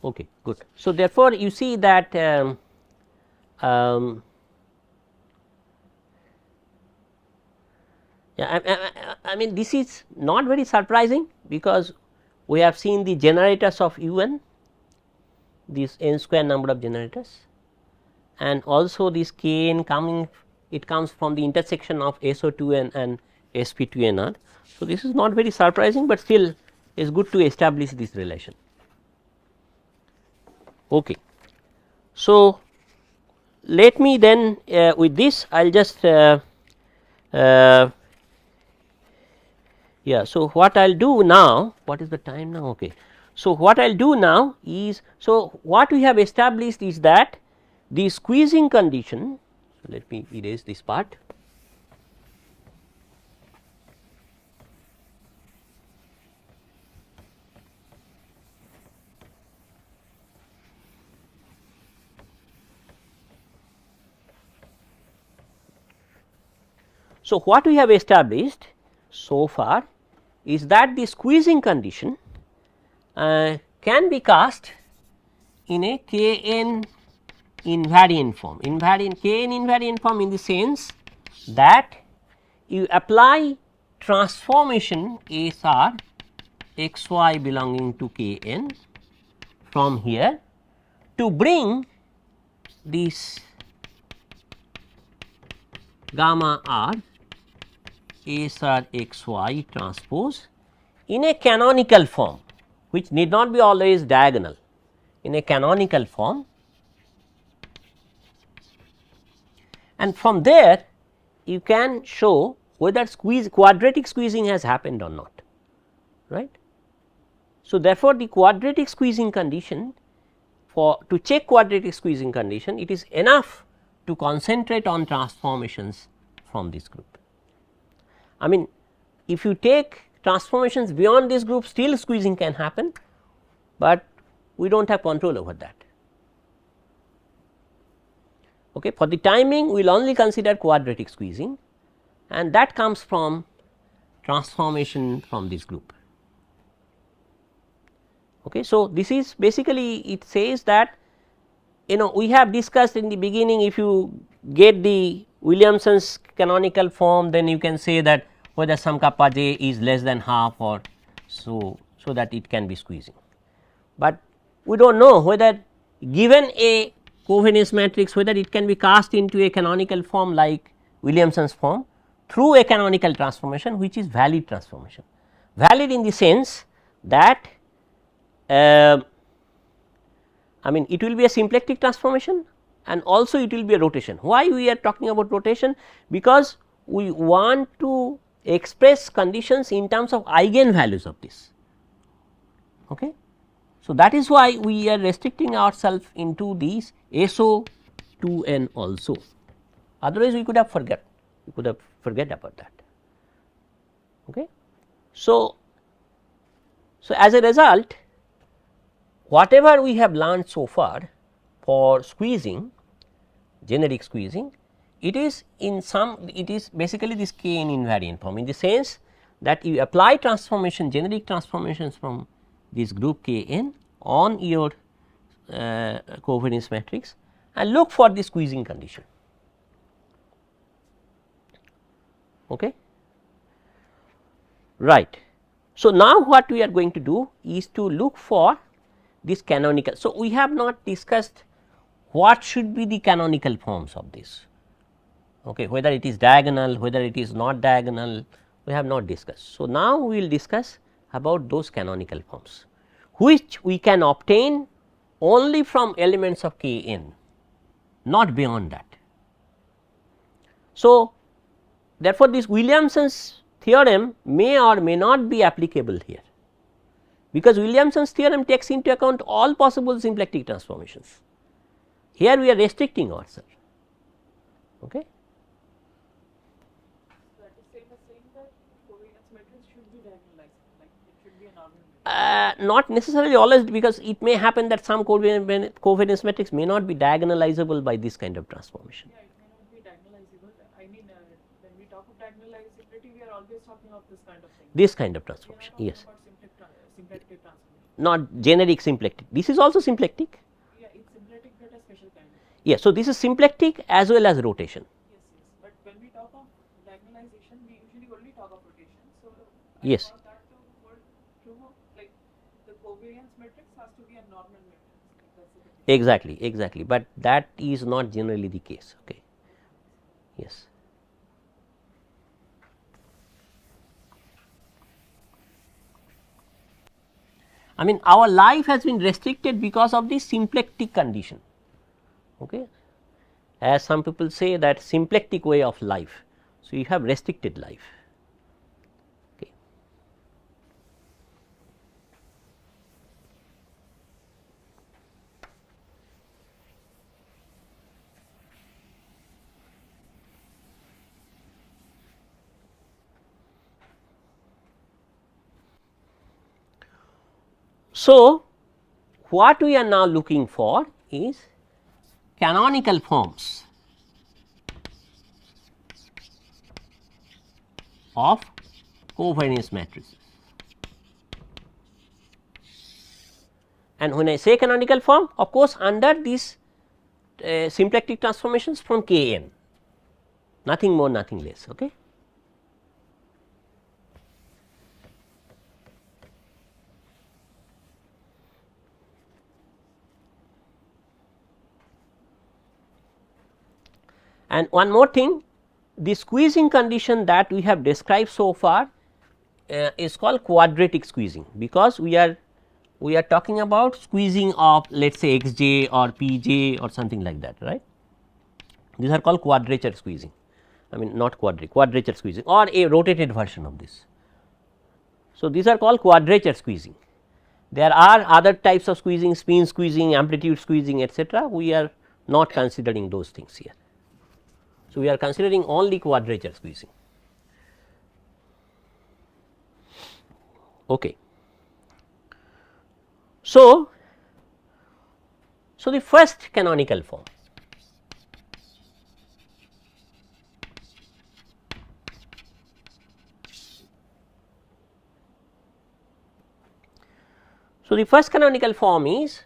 okay, good. So, therefore, you see that I mean this is not very surprising, because we have seen the generators of U n, this n square number of generators, and also this K n coming, it comes from the intersection of SO2n and sp2nr. So, this is not very surprising, but still it is good to establish this relation. Okay. So, let me then with this I will just yeah. So, what I will do now, what is the time now? Okay. So, what I will do now is, so what we have established is that the squeezing condition, so let me erase this part. So, what we have established so far is that the squeezing condition can be cast in a K n invariant form, K n invariant form in the sense that you apply transformation S r x y belonging to K n from here to bring this gamma r S r x y transpose in a canonical form, which need not be always diagonal, in a canonical form, and from there you can show whether quadratic squeezing has happened or not, right. So, therefore, the quadratic squeezing condition, for to check quadratic squeezing condition, it is enough to concentrate on transformations from this group. I mean, if you take transformations beyond this group, still squeezing can happen, but we do not have control over that. Okay. For the timing, we will only consider quadratic squeezing, and that comes from transformation from this group. Okay. So, this is basically, it says that we have discussed in the beginning, if you get the Williamson's canonical form, then you can say that whether some kappa j is less than half, or so that it can be squeezing. But we do not know whether given a covariance matrix, whether it can be cast into a canonical form like Williamson's form through a canonical transformation, which is valid transformation. Valid in the sense that I mean it will be a symplectic transformation and also it will be a rotation. Why we are talking about rotation? Because we want to express conditions in terms of eigen values of this. Okay. So, that is why we are restricting ourselves into these SO2n also, otherwise we could have forget about that. Okay. So, as a result, whatever we have learned so far for squeezing, generic squeezing, it is basically this k n invariant form, in the sense that you apply transformation, generic transformations from this group k n on your covariance matrix and look for the squeezing condition. Okay. Right. So, now what we are going to do is to look for this canonical. So, we have not discussed what should be the canonical forms of this, okay, whether it is diagonal, whether it is not diagonal, we have not discussed. So, now we will discuss about those canonical forms, which we can obtain only from elements of k n, not beyond that. So, therefore, this Williamson's theorem may or may not be applicable here, because Williamson's theorem takes into account all possible symplectic transformations. Here we are restricting ourselves. Okay. That is same as saying that covariance matrix should be diagonalized, like it should be a normal matrix. Not necessarily always, because it may happen that some covariance matrix may not be diagonalizable by this kind of transformation. Yeah, it may not be diagonalizable. I mean, when we talk of diagonalizability, we are always talking of this kind of thing. This kind of transformation, yes. About symplectic transformation. Not generic symplectic. This is also symplectic. Yeah, it's symplectic but a special kind. Yes, so this is symplectic as well as rotation. Yes, but when we talk of diagonalization, we usually only talk of rotation. So, yes. I that to hold true, like the covariance matrix has to be a normal matrix. Exactly, but that is not generally the case. Okay. Yes. I mean, our life has been restricted because of the symplectic condition. Okay. As some people say, that symplectic way of life. So, you have restricted life. Okay. So, what we are now looking for is canonical forms of covariance matrices. And when I say canonical form, of course, under these symplectic transformations from k n, nothing more, nothing less. Okay. And one more thing, the squeezing condition that we have described so far is called quadratic squeezing, because we are talking about squeezing of, let us say, x j or p j or something like that, right. These are called quadrature squeezing, I mean not quadrature squeezing, or a rotated version of this. So, these are called quadrature squeezing. There are other types of squeezing, spin squeezing, amplitude squeezing, etc. We are not considering those things here. So, we are considering only quadrature squeezing. Okay. So, the first canonical form, is,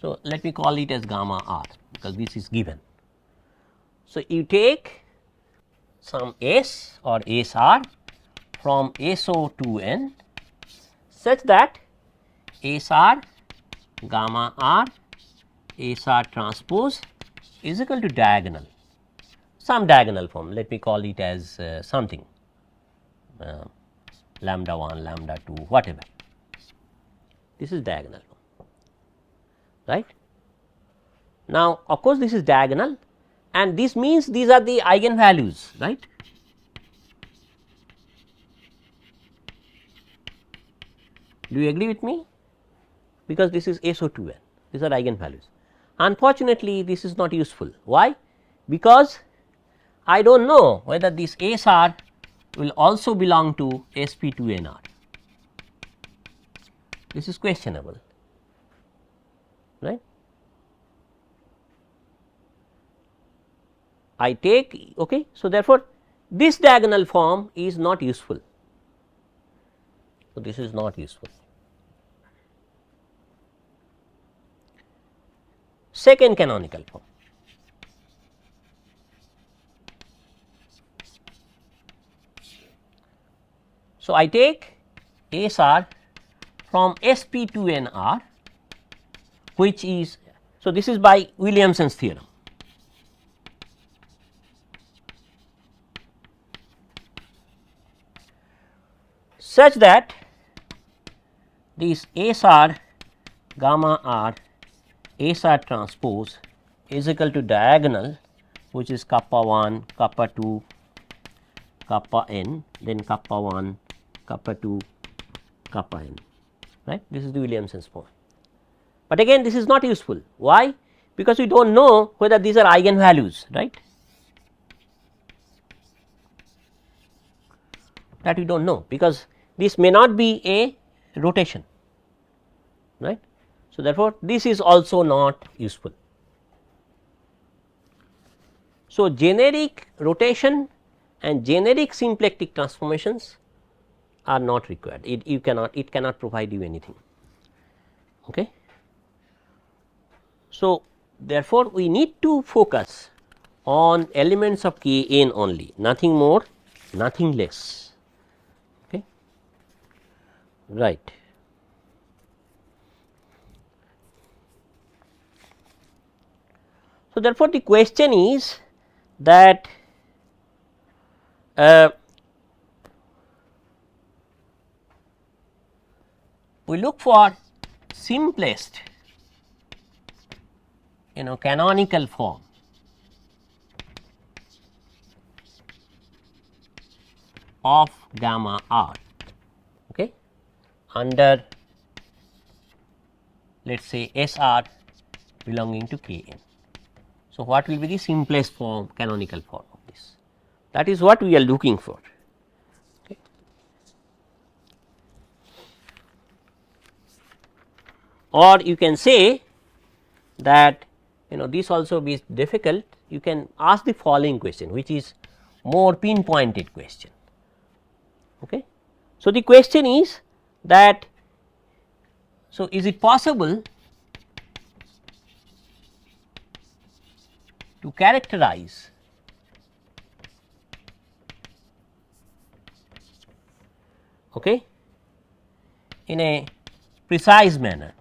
so let me call it as gamma r, because this is given. So, you take some s or s r from SO to n such that S r gamma r S r transpose is equal to diagonal, some diagonal form, let me call it as something lambda 1, lambda 2, whatever. this is diagonal, right. Now, of course, this is diagonal and this means these are the eigenvalues, right. Do you agree with me? Because this is SO2n, these are eigenvalues. Unfortunately, this is not useful. Why? Because I do not know whether this SR will also belong to sp2nr. This is questionable, right. I take, okay. So, therefore, this diagonal form is not useful. So, this is not useful. Second canonical form. So, I take SR from sp2nr, which is, so this is by Williamson's theorem. Such that this SR gamma r SR transpose is equal to diagonal, which is kappa 1, kappa 2, kappa n, then kappa 1, kappa 2, kappa n, right. This is the Williamson's form. But again this is not useful. Why? Because we do not know whether these are eigenvalues, right. That we do not know, because this may not be a rotation, right. So, therefore, this is also not useful. So, generic rotation and generic symplectic transformations are not required. It cannot provide you anything. Okay. So, therefore, we need to focus on elements of K n only, nothing more, nothing less. Okay. Right. So, therefore, the question is that we look for simplest canonical form of gamma r, okay, under let us say S r belonging to K n. So, what will be the simplest form, canonical form of this? That is what we are looking for. Okay. Or you can say that this also be difficult, you can ask the following question, which is more pinpointed question. Okay. So, the question is that, so is it possible to characterize in a precise manner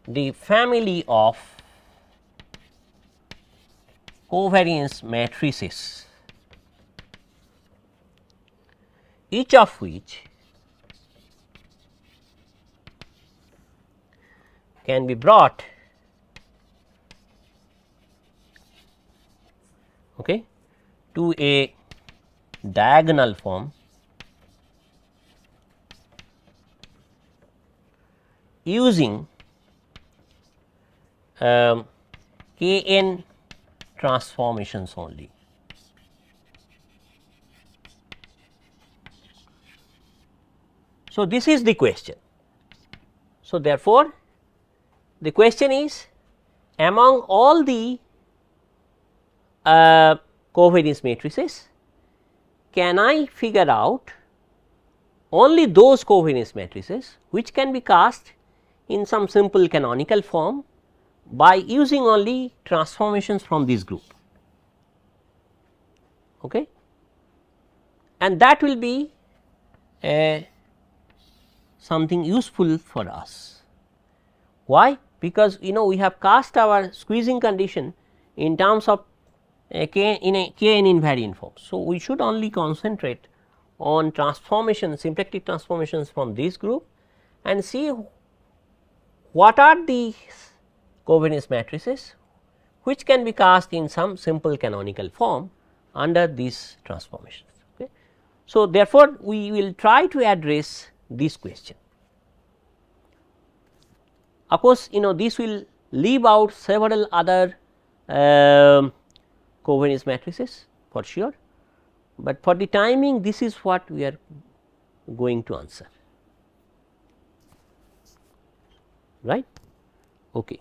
the family of covariance matrices, each of which can be brought to a diagonal form using K n transformations only. So, this is the question. So, therefore, the question is, among all the covariance matrices, can I figure out only those covariance matrices which can be cast in some simple canonical form by using only transformations from this group, okay. And that will be something useful for us. Why? Because we have cast our squeezing condition in terms of a k in a kn invariant form. So, we should only concentrate on transformation symplectic transformations from this group and see what are the covariance matrices which can be cast in some simple canonical form under these transformations. Okay. So, therefore, we will try to address this question. Of course, this will leave out several other covariance matrices for sure, but for the timing this is what we are going to answer, right. Okay.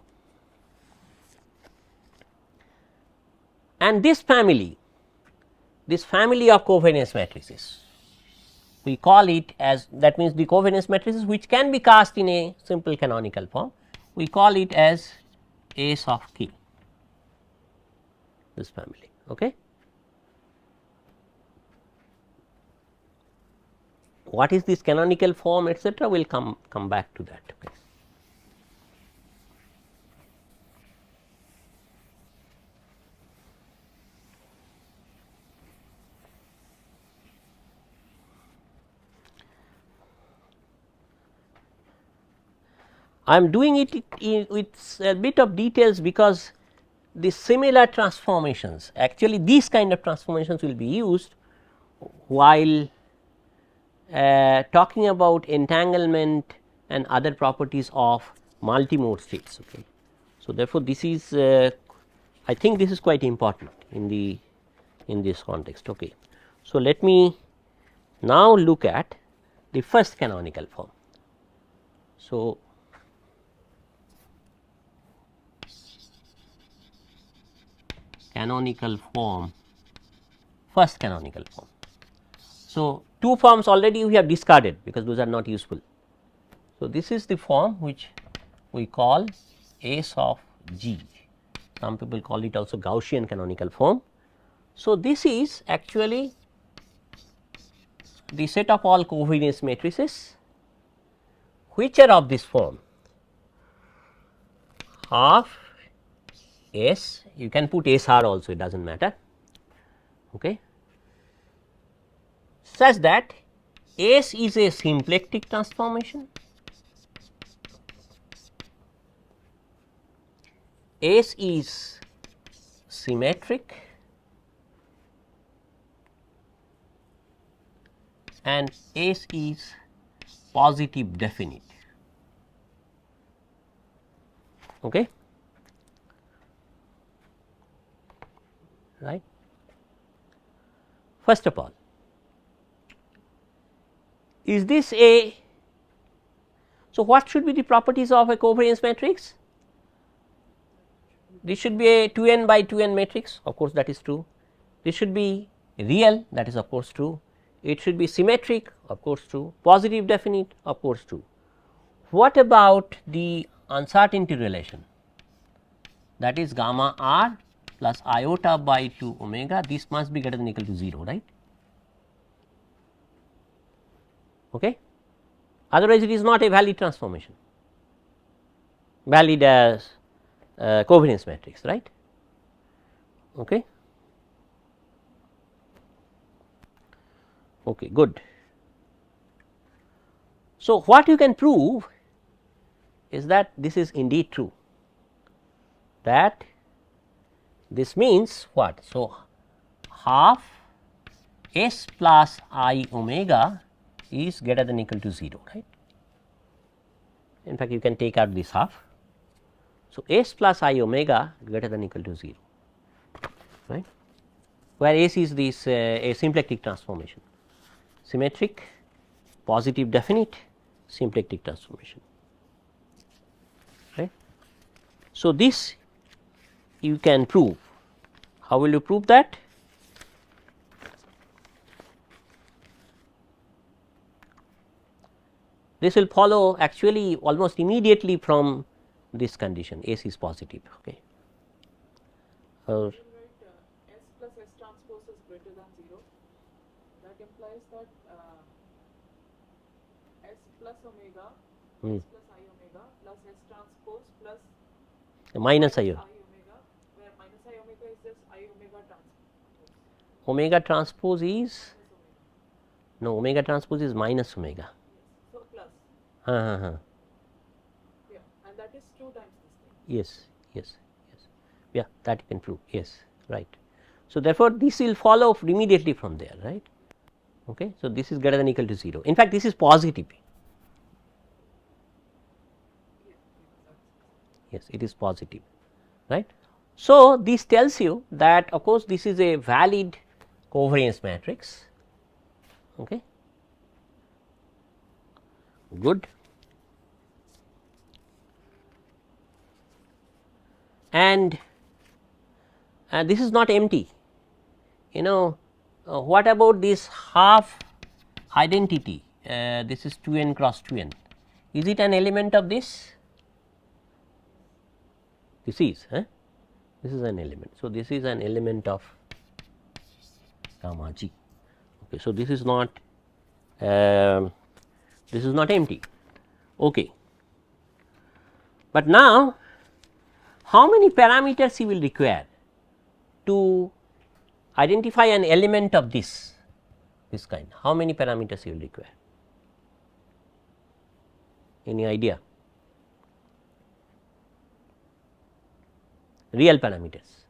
And this family of covariance matrices, we call it as, that means the covariance matrices which can be cast in a simple canonical form, we call it as S of k, this family. Okay. What is this canonical form, etcetera, we will come back to that. Okay. I am doing it with a bit of details because the similar transformations, actually these kind of transformations will be used while talking about entanglement and other properties of multimode states. Okay. So, therefore, this is I think this is quite important in this context. Okay. So, let me now look at the first canonical form. So, canonical form, first canonical form. So, two forms already we have discarded because those are not useful. So, this is the form which we call S of G, some people call it also Gaussian canonical form. So, this is actually the set of all covariance matrices which are of this form, half S, you can put SR also, it does not matter, okay, such that S is a symplectic transformation, S is symmetric, and S is positive definite. Okay. Right. First of all, is this a, so what should be the properties of a covariance matrix? This should be a 2n by 2n matrix, of course, that is true. This should be real, that is of course true. It should be symmetric, of course true. Positive definite, of course true. What about the uncertainty relation, that is gamma r plus iota by 2 omega, this must be greater than or equal to 0, right. Okay. Otherwise, it is not a valid transformation, valid as covariance matrix, right. Okay. Okay, good. So, what you can prove is that this is indeed true, that this means what? So, half S plus I omega is greater than or equal to 0, right. In fact, you can take out this half. So, S plus I omega greater than or equal to 0, right, where S is this a symplectic transformation, symmetric, positive definite, symplectic transformation, right. So, this you can prove. How will you prove that? This will follow actually almost immediately from this condition, S is positive. Okay. S plus S transpose is greater than 0. That implies that S plus omega, S plus I omega plus S transpose plus minus I omega, where minus I omega is just I omega transpose. omega transpose is, no, omega transpose is minus omega. So plus. Yeah, and that is 2 times this thing. Yes, yes, yes, yeah, that you can prove, yes, right. So, therefore, this will follow immediately from there, right. Okay. So, this is greater than equal to 0. In fact, this is positive. Yes, it is positive, right. So, this tells you that of course, this is a valid covariance matrix. Okay. Good. And this is not empty, you know. What about this half identity, this is 2 n cross 2 n, is it an element of this? This is, this is an element. So, this is an element of gamma g. Okay. So, this is not empty. Okay. But now, how many parameters you will require to identify an element of this kind? How many parameters you will require? Any idea? Real parameters.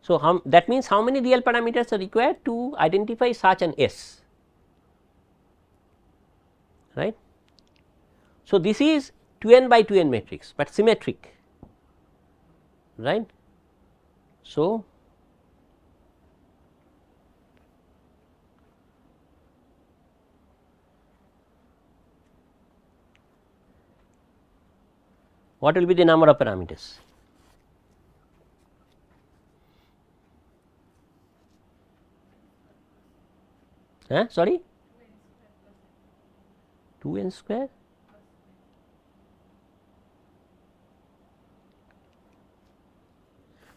So, that means how many real parameters are required to identify such an S, right. So, this is 2 n by 2 n matrix, but symmetric, right. So, what will be the number of parameters? Sorry, 2 n square.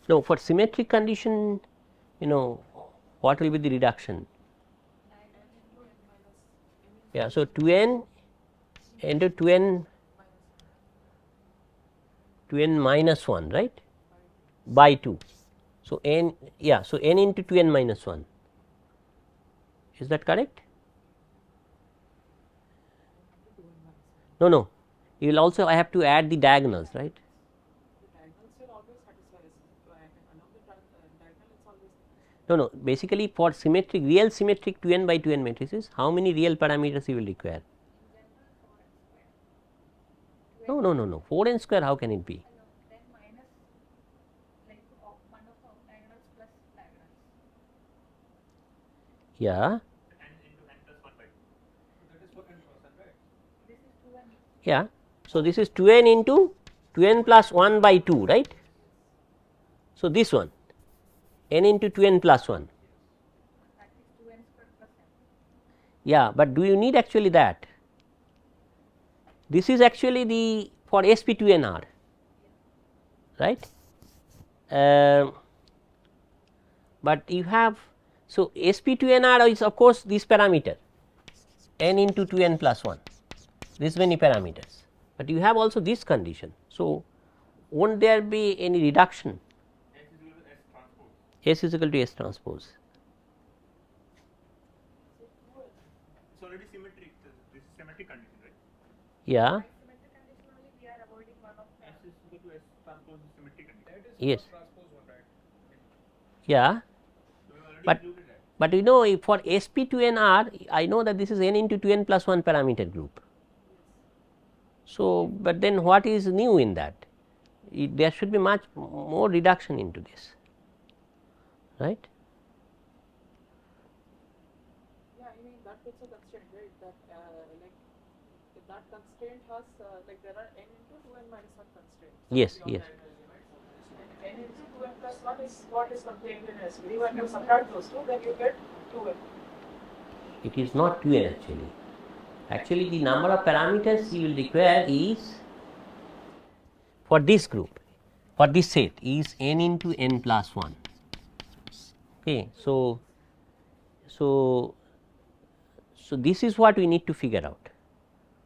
No, for symmetric condition, you know, what will be the reduction? Yeah, so 2 n into 2 n minus 1, right, by 2. So, n, yeah, so n into 2 n minus 1, is that correct? No, no, you will also, I have to add the diagonals, right. The diagonals will always satisfy us. Along the diagonal it's always. No, no, basically for symmetric, real symmetric 2 n by 2 n matrices, how many real parameters you will require? No, no, no, no, 4 n square, how can it be? Then minus like one of the diagonals plus diagonals. Yeah, n into n plus 1 by 2. So that is for n cross n, right? This is 2n. yeah. So, this is 2 n into 2 n plus 1 by 2, right. So, this one n into 2 n plus 1. That is 2n square plus n. Yeah, but do you need actually that? This is actually the for sp2nr, right. But you have, so sp2nr is of course this parameter n into 2 n plus 1, this many parameters, but you have also this condition. So, won't there be any reduction? S is equal to S transpose. S is equal to S transpose. It's already symmetric. This is symmetric condition, right? Yeah. By symmetric condition only we are avoiding one of the. S is equal to S transpose is symmetric condition. That is Yes. transpose one, right? Yeah. So we already But- included that. But you know, if for sp2nr, I know that this is n into 2 n plus 1 parameter group. So, but then what is new in that? There should be much more reduction into this, right. Yeah, I mean that puts a constraint, right? That like if that constraint has like there are n into 2 n minus 1 constraints. Yes, beyond yes. that element. And n into 2 n plus 1 is what is contained in SV. When you subtract those two, then you get 2n. It is not 2 n actually. Actually, the number of parameters you will require is for this group, for this set is n into n plus 1. Okay, so this is what we need to figure out.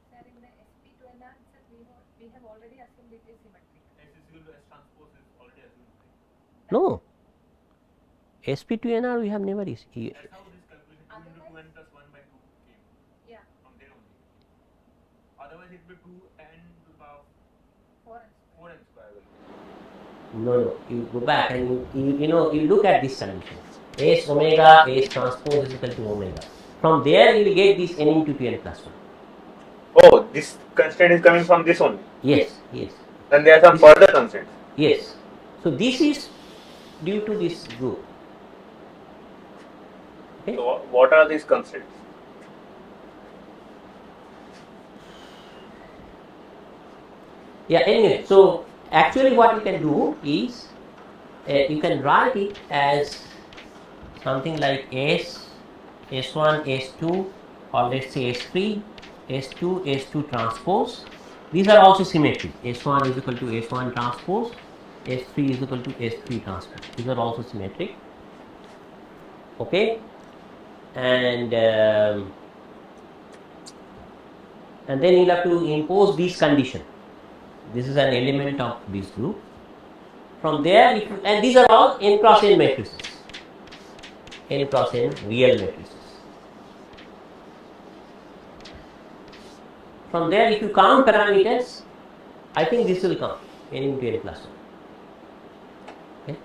Sir, in the sp2nr itself we have already assumed it is symmetric. S is equal to S transpose is already assumed, right? No, SP2NR we have never That's how this calculation 2 into 2n plus 1 by 2 came Yeah, from there only. Otherwise it will be 2n to the power 4n square will be. No, you go back and you look at these conditions. S omega S transpose is equal to omega. From there you will get this n into 2n plus 1. Oh, this constraint is coming from this only. Yes, yes, Then there are some further constraints. yes. So this is due to this group. Okay. So what are these constraints? Yeah, anyway, so actually what you can do is you can write it as something like S, S1, S2, or let's say S3, S2, S2 transpose. These are also symmetric. S1 is equal to S1 transpose, S3 is equal to S3 transpose. These are also symmetric. Okay, and then you'll have to impose this condition. This is an element of this group. From there, and these are all n cross n matrices, n cross n real matrices. From there, if you count parameters, I think this will come n into n plus 1. Okay.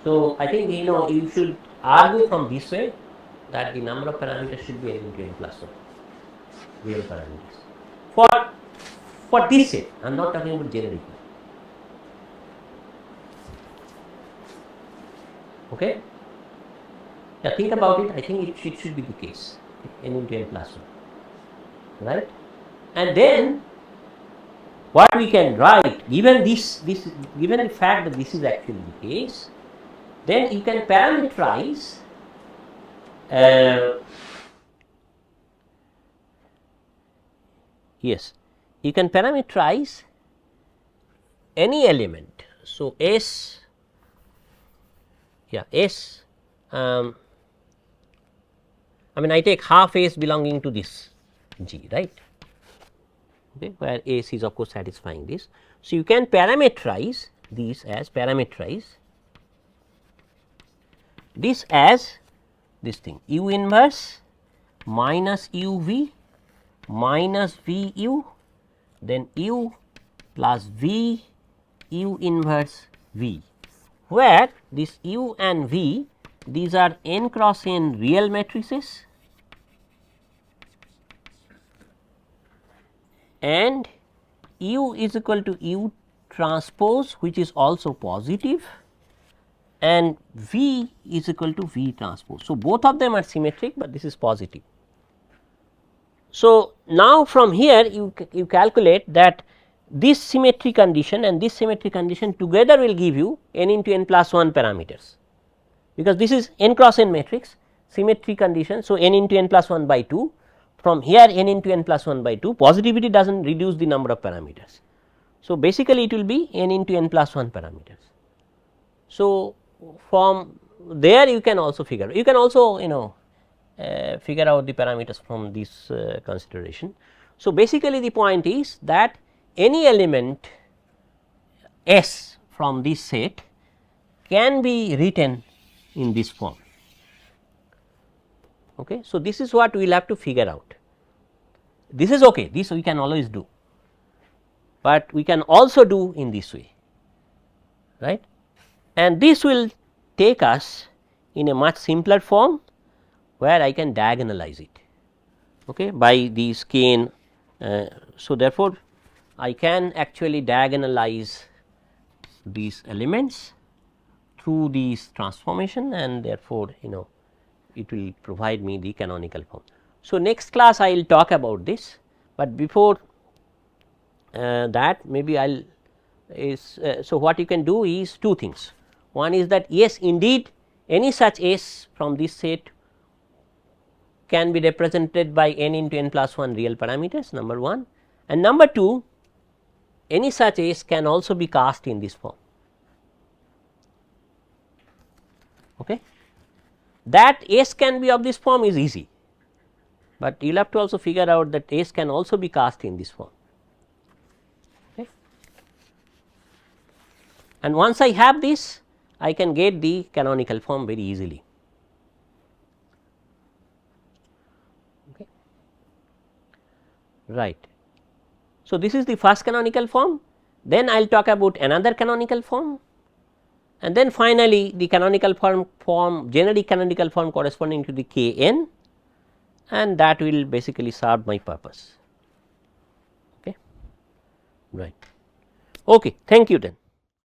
So I think you should argue from this way that the number of parameters should be n into n plus 1 real parameters for this set. I am not talking about generic. Okay. Yeah, think about it. I think it should be the case, n into n plus 1, right? And then what we can write, given given the fact that this is actually the case, then you can parameterize yes, you can parameterize any element. So S, yeah, S, I mean I take half S belonging to this G, right? Okay, where S is of course satisfying this. So you can parameterize these as this as this thing U inverse minus UV minus VU, then U plus V U inverse V, where this U and V, these are n cross n real matrices and U is equal to U transpose, which is also positive, and V is equal to V transpose. So, both of them are symmetric, but this is positive. So, now from here you calculate that this symmetry condition and this symmetry condition together will give you n into n plus 1 parameters, because this is n cross n matrix symmetry condition. So, n into n plus 1 by 2, from here n into n plus 1 by 2, positivity does not reduce the number of parameters. So, basically it will be n into n plus 1 parameters. So, from there you can also figure figure out the parameters from this consideration. So, basically the point is that any element S from this set can be written in this form. Okay. So, this is what we will have to figure out. This is okay, this we can always do, but we can also do in this way, right, and this will take us in a much simpler form where I can diagonalize it, okay, by these Kn. So, therefore, I can actually diagonalize these elements through these transformation, and therefore, it will provide me the canonical form. So, next class I will talk about this, but before that maybe I will so what you can do is two things. One is that yes, indeed any such S from this set can be represented by n into n plus 1 real parameters, number 1, and number 2, any such S can also be cast in this form. Okay. That S can be of this form is easy, but you will have to also figure out that S can also be cast in this form. Okay. And once I have this, I can get the canonical form very easily. Okay. Right. So, this is the first canonical form, then I will talk about another canonical form, and then finally, the canonical form generic canonical form corresponding to the k n, and that will basically serve my purpose. Okay. Right. Okay. Thank you then.